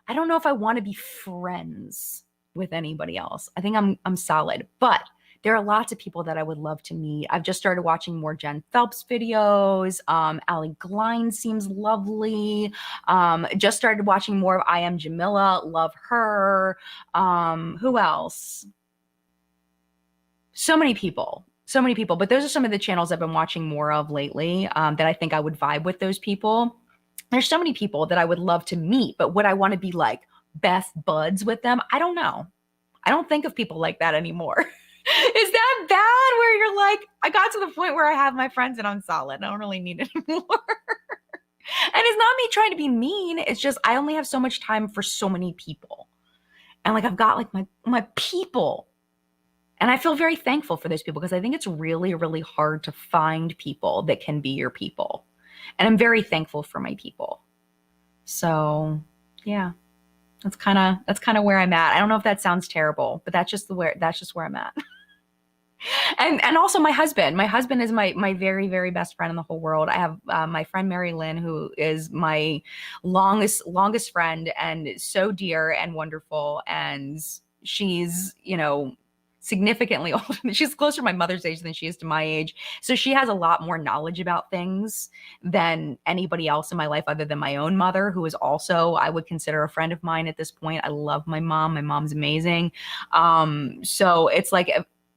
I don't know if I want to be friends with anybody else. I think I'm solid, but there are lots of people that I would love to meet. I've just started watching more Jen Phelps videos. Allie Glines seems lovely. Just started watching more of I Am Jamila. Love her. Who else? So many people. So many people. But those are some of the channels I've been watching more of lately, that I think I would vibe with those people. There's so many people that I would love to meet, but would I want to be like best buds with them? I don't know. I don't think of people like that anymore. Is that bad where you're like, I got to the point where I have my friends and I'm solid. I don't really need it anymore. And it's not me trying to be mean. It's just I only have so much time for so many people. And like I've got like my people. And I feel very thankful for those people because I think it's really, really hard to find people that can be your people. And I'm very thankful for my people. So yeah, that's kind of where I'm at. I don't know if that sounds terrible, but that's just where I'm at. And also my husband is my very, very best friend in the whole world. I have my friend Mary Lynn, who is my longest friend and so dear and wonderful. And she's, significantly older. She's closer to my mother's age than she is to my age. So she has a lot more knowledge about things than anybody else in my life other than my own mother, who is also, I would consider a friend of mine at this point. I love my mom. My mom's amazing. So it's like,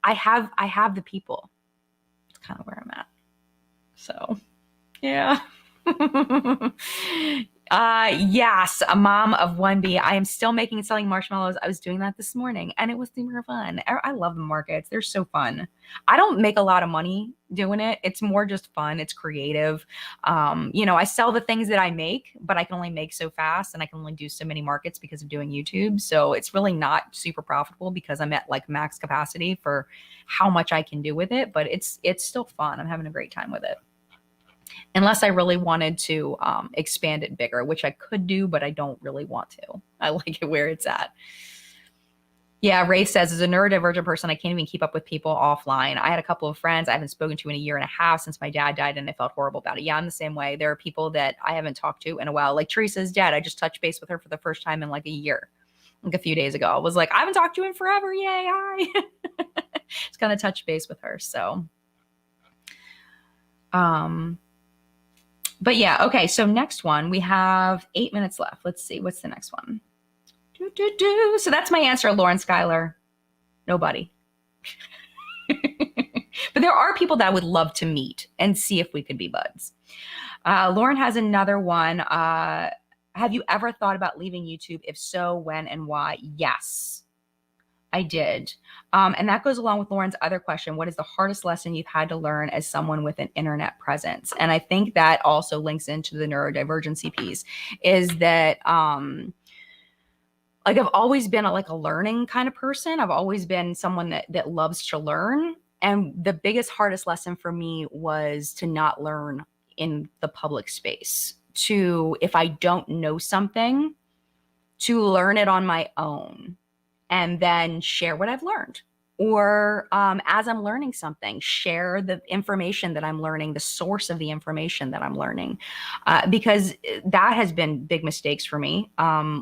I have the people. It's kind of where I'm at. So yeah. Yes, a mom of 1B. I am still making and selling marshmallows. I was doing that this morning and it was super fun. I love the markets. They're so fun. I don't make a lot of money doing it. It's more just fun. It's creative. I sell the things that I make, but I can only make so fast and I can only do so many markets because of doing YouTube. So it's really not super profitable because I'm at like max capacity for how much I can do with it, but it's still fun. I'm having a great time with it. Unless I really wanted to expand it bigger, which I could do, but I don't really want to. I like it where it's at. Yeah, Ray says, as a neurodivergent person, I can't even keep up with people offline. I had a couple of friends I haven't spoken to in a year and a half since my dad died, and I felt horrible about it. Yeah, I'm the same way. There are people that I haven't talked to in a while. Like Teresa's dad, I just touched base with her for the first time in like a year, like a few days ago. I was like, I haven't talked to you in forever. Yay, hi. Just kind of touch base with her. So, but yeah, okay. So next one, we have 8 minutes left. Let's see. What's the next one? So that's my answer, Lauren Schuyler. Nobody. But there are people that I would love to meet and see if we could be buds. Lauren has another one. Have you ever thought about leaving YouTube? If so, when and why? Yes, I did. And that goes along with Lauren's other question. What is the hardest lesson you've had to learn as someone with an internet presence? And I think that also links into the neurodivergency piece, is that like I've always been a learning kind of person. I've always been someone that loves to learn. And the biggest, hardest lesson for me was to not learn in the public space. If I don't know something, to learn it on my own and then share what I've learned. Or as I'm learning something, share the information that I'm learning, the source of the information that I'm learning, because that has been big mistakes for me,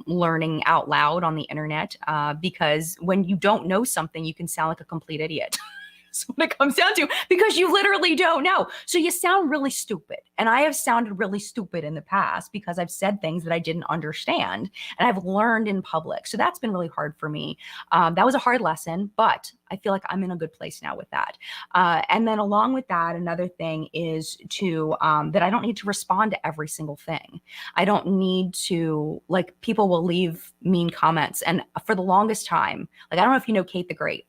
learning out loud on the internet, because when you don't know something, you can sound like a complete idiot. That's what it comes down to, because you literally don't know. So you sound really stupid. And I have sounded really stupid in the past because I've said things that I didn't understand and I've learned in public. So that's been really hard for me. That was a hard lesson, but I feel like I'm in a good place now with that. And then along with that, another thing is that I don't need to respond to every single thing. I don't need to, like, people will leave mean comments. And for the longest time, like, I don't know if you know Kate the Great.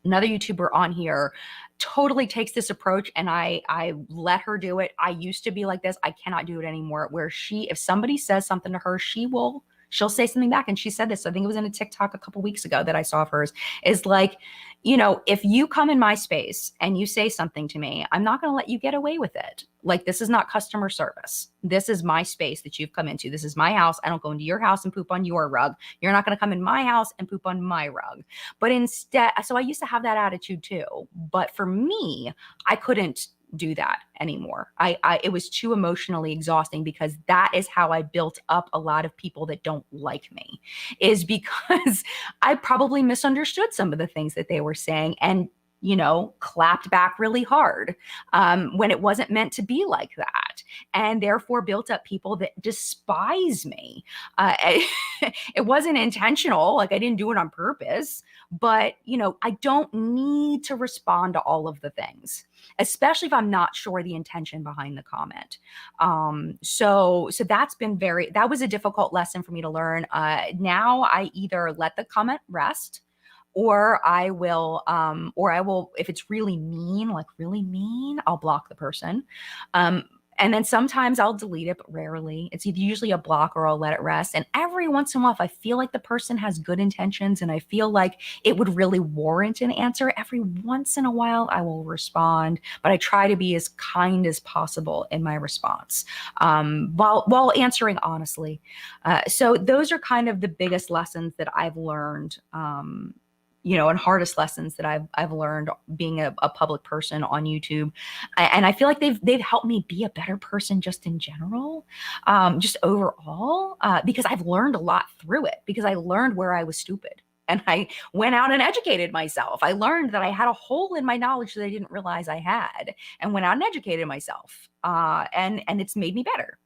Another YouTuber on here totally takes this approach, and I let her do it. I used to be like this. I cannot do it anymore, where if somebody says something to her, she will she'll say something back. And she said this, I think it was in a TikTok a couple weeks ago that I saw of hers, is like, if you come in my space and you say something to me, I'm not going to let you get away with it. Like, this is not customer service. This is my space that you've come into. This is my house. I don't go into your house and poop on your rug. You're not going to come in my house and poop on my rug. But instead, so I used to have that attitude too. But for me, I couldn't do that anymore. It was too emotionally exhausting, because that is how I built up a lot of people that don't like me, is because I probably misunderstood some of the things that they were saying and, clapped back really hard when it wasn't meant to be like that, and therefore built up people that despise me. It wasn't intentional. Like, I didn't do it on purpose, but, I don't need to respond to all of the things, especially if I'm not sure the intention behind the comment. So that was a difficult lesson for me to learn. Now I either let the comment rest, or I will, if it's really mean, I'll block the person. And then sometimes I'll delete it, but rarely. It's usually a block, or I'll let it rest. And every once in a while, if I feel like the person has good intentions and I feel like it would really warrant an answer, every once in a while I will respond. But I try to be as kind as possible in my response, while answering honestly. So those are kind of the biggest lessons that I've learned, and hardest lessons that I've learned being a public person on YouTube. And I feel like they've helped me be a better person just in general, just overall, because I've learned a lot through it, because I learned where I was stupid. And I went out and educated myself. I learned that I had a hole in my knowledge that I didn't realize I had, and went out and educated myself. And it's made me better.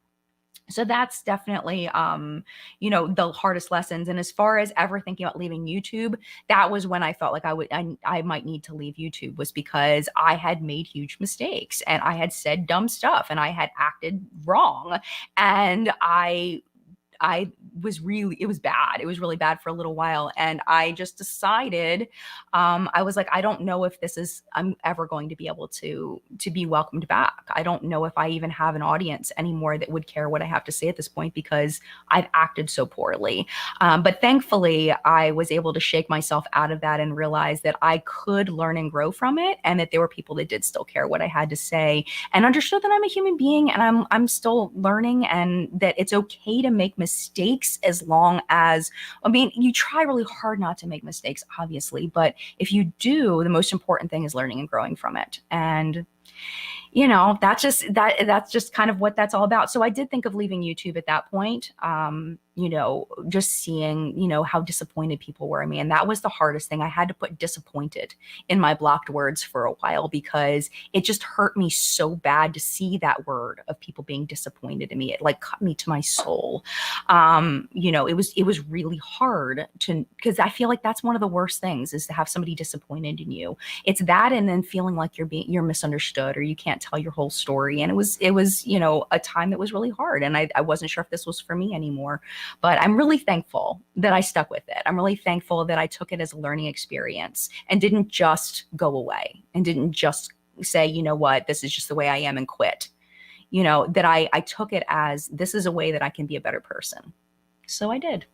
So that's definitely, the hardest lessons. And as far as ever thinking about leaving YouTube, that was when I felt like I might need to leave YouTube, was because I had made huge mistakes, and I had said dumb stuff, and I had acted wrong. And it was bad. It was really bad for a little while. And I just decided, I was like, I don't know if I'm ever going to be able to be welcomed back. I don't know if I even have an audience anymore that would care what I have to say at this point, because I've acted so poorly. But thankfully, I was able to shake myself out of that and realize that I could learn and grow from it, and that there were people that did still care what I had to say, and understood that I'm a human being and I'm still learning, and that it's okay to make mistakes, as long as, you try really hard not to make mistakes, obviously, but if you do, the most important thing is learning and growing from it. And that's just kind of what that's all about. So I did think of leaving YouTube at that point, just seeing, how disappointed people were in me. And that was the hardest thing. I had to put disappointed in my blocked words for a while, because it just hurt me so bad to see that word of people being disappointed in me. It like cut me to my soul. It was really hard because I feel like that's one of the worst things, is to have somebody disappointed in you. It's that, and then feeling like you're misunderstood, or you can't tell your whole story. And it was, a time that was really hard. And I wasn't sure if this was for me anymore. But I'm really thankful that I stuck with it. I'm really thankful that I took it as a learning experience and didn't just go away, and didn't just say, you know what, this is just the way I am, and quit. That I took it as, this is a way that I can be a better person. So I did.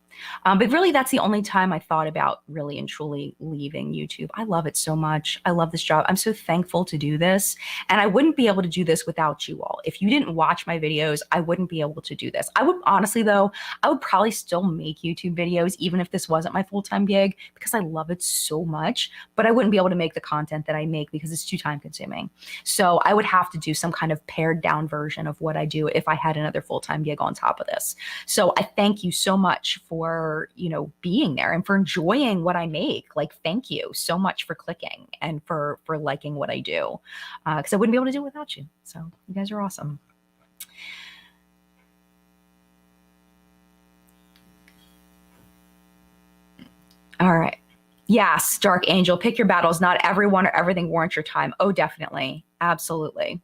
But really, that's the only time I thought about really and truly leaving YouTube. I love it so much. I love this job. I'm so thankful to do this. And I wouldn't be able to do this without you all. If you didn't watch my videos, I wouldn't be able to do this. I would honestly, though, I would probably still make YouTube videos, even if this wasn't my full-time gig, because I love it so much. But I wouldn't be able to make the content that I make, because it's too time consuming. So I would have to do some kind of pared down version of what I do if I had another full-time gig on top of this. So I thank you so much for being there, and for enjoying what I make. Like, thank you so much for clicking, and for liking what I do, because I wouldn't be able to do it without you. So you guys are awesome. All right. Yes, Dark Angel, pick your battles. Not everyone or everything warrants your time. Oh, definitely. Absolutely.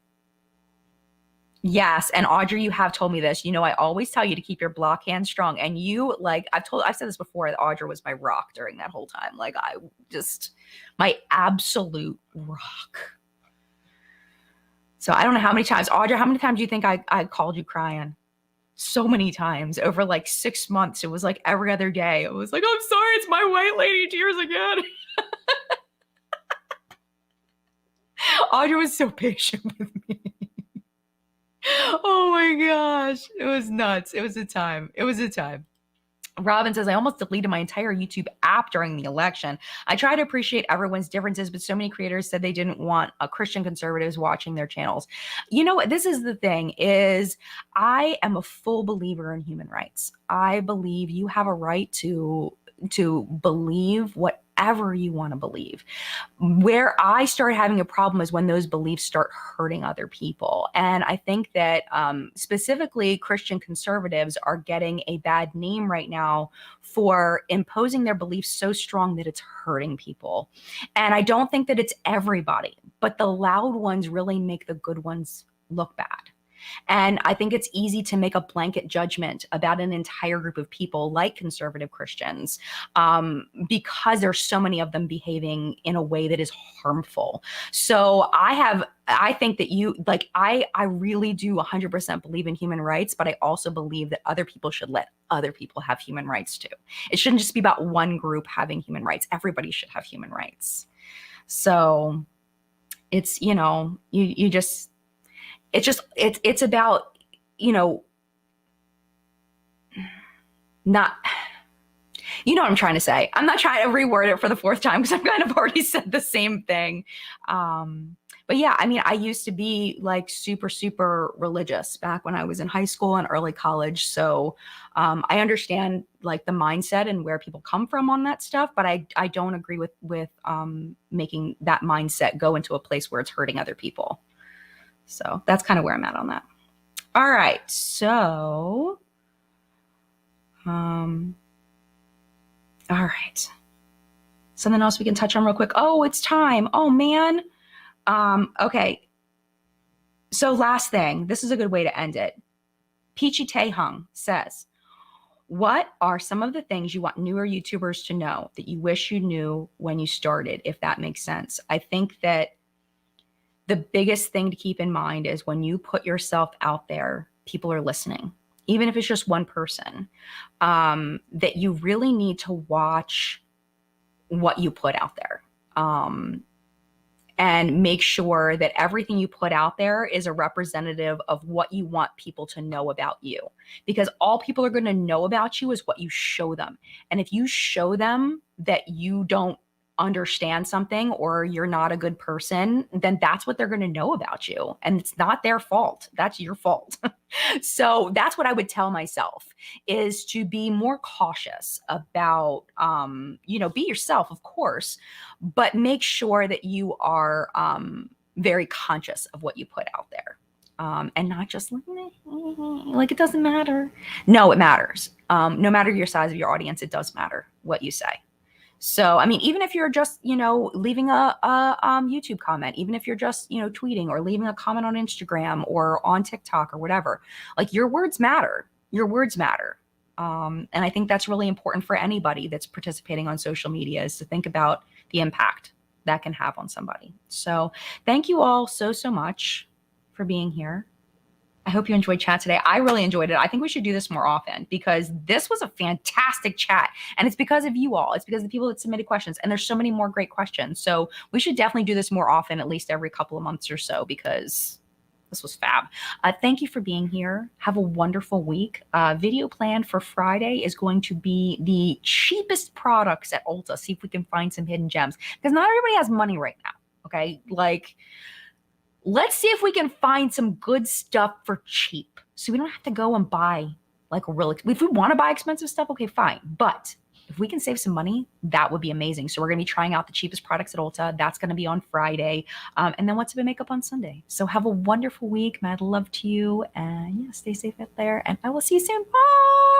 Yes. And Audrey, you have told me this. I always tell you to keep your block hand strong. And you, like, I've said this before, that Audrey was my rock during that whole time. Like, my absolute rock. So I don't know how many times, Audrey, how many times do you think I called you crying? so many times over like 6 months. It was like every other day. It was like, I'm sorry, it's my white lady tears again. Audrey was so patient with me. Oh my gosh. It was nuts. It was a time. It was a time. Robin says, I almost deleted my entire YouTube app during the election. I try to appreciate everyone's differences, but so many creators said they didn't want Christian conservatives watching their channels. You know what? This is the thing is I am a full believer in human rights. I believe you have a right to believe whatever you want to believe. Where I start having a problem is when those beliefs start hurting other people. And I think that specifically Christian conservatives are getting a bad name right now for imposing their beliefs so strong that it's hurting people. And I don't think that it's everybody, but the loud ones really make the good ones look bad. And I think it's easy to make a blanket judgment about an entire group of people like conservative Christians because there's so many of them behaving in a way that is harmful. So I think that I really do 100% believe in human rights, but I also believe that other people should let other people have human rights too. It shouldn't just be about one group having human rights. Everybody should have human rights. So it's, you know, it's about, you know, not, you know what I'm trying to say. I'm not trying to reword it for the fourth time because I've kind of already said the same thing. But yeah, I mean, I used to be like super, super religious back when I was in high school and early college. So I understand like the mindset and where people come from on that stuff, but I don't agree with making that mindset go into a place where it's hurting other people. So that's kind of where I'm at on that. All right. So, all right. Something else we can touch on real quick. Oh, it's time. Oh, man. Okay. So last thing, this is a good way to end it. Peachy Taehung says, what are some of the things you want newer YouTubers to know that you wish you knew when you started, if that makes sense? I think that the biggest thing to keep in mind is when you put yourself out there, people are listening, even if it's just one person, that you really need to watch what you put out there. And make sure that everything you put out there is a representative of what you want people to know about you. Because all people are going to know about you is what you show them. And if you show them that you don't understand something or you're not a good person, then that's what they're going to know about you. And it's not their fault. That's your fault. So that's what I would tell myself, is to be more cautious about, be yourself, of course, but make sure that you are very conscious of what you put out there. And not just like it doesn't matter. No, it matters. No matter your size of your audience, it does matter what you say. So, I mean, even if you're just, leaving a YouTube comment, even if you're just, tweeting or leaving a comment on Instagram or on TikTok or whatever, like your words matter. Your words matter. And I think that's really important for anybody that's participating on social media, is to think about the impact that can have on somebody. So thank you all so, so much for being here. I hope you enjoyed chat today. I really enjoyed it. I think we should do this more often because this was a fantastic chat. And it's because of you all. It's because of the people that submitted questions. And there's so many more great questions. So we should definitely do this more often, at least every couple of months or so, because this was fab. Thank you for being here. Have a wonderful week. Video plan for Friday is going to be the cheapest products at Ulta. See if we can find some hidden gems, because not everybody has money right now. Okay. Let's see if we can find some good stuff for cheap, so we don't have to go and buy like a real, if we want to buy expensive stuff, okay, fine. But if we can save some money, that would be amazing. So we're going to be trying out the cheapest products at Ulta. That's going to be on Friday. And then What's Up in Makeup on Sunday. So have a wonderful week. Mad love to you. And yeah, stay safe out there. And I will see you soon. Bye.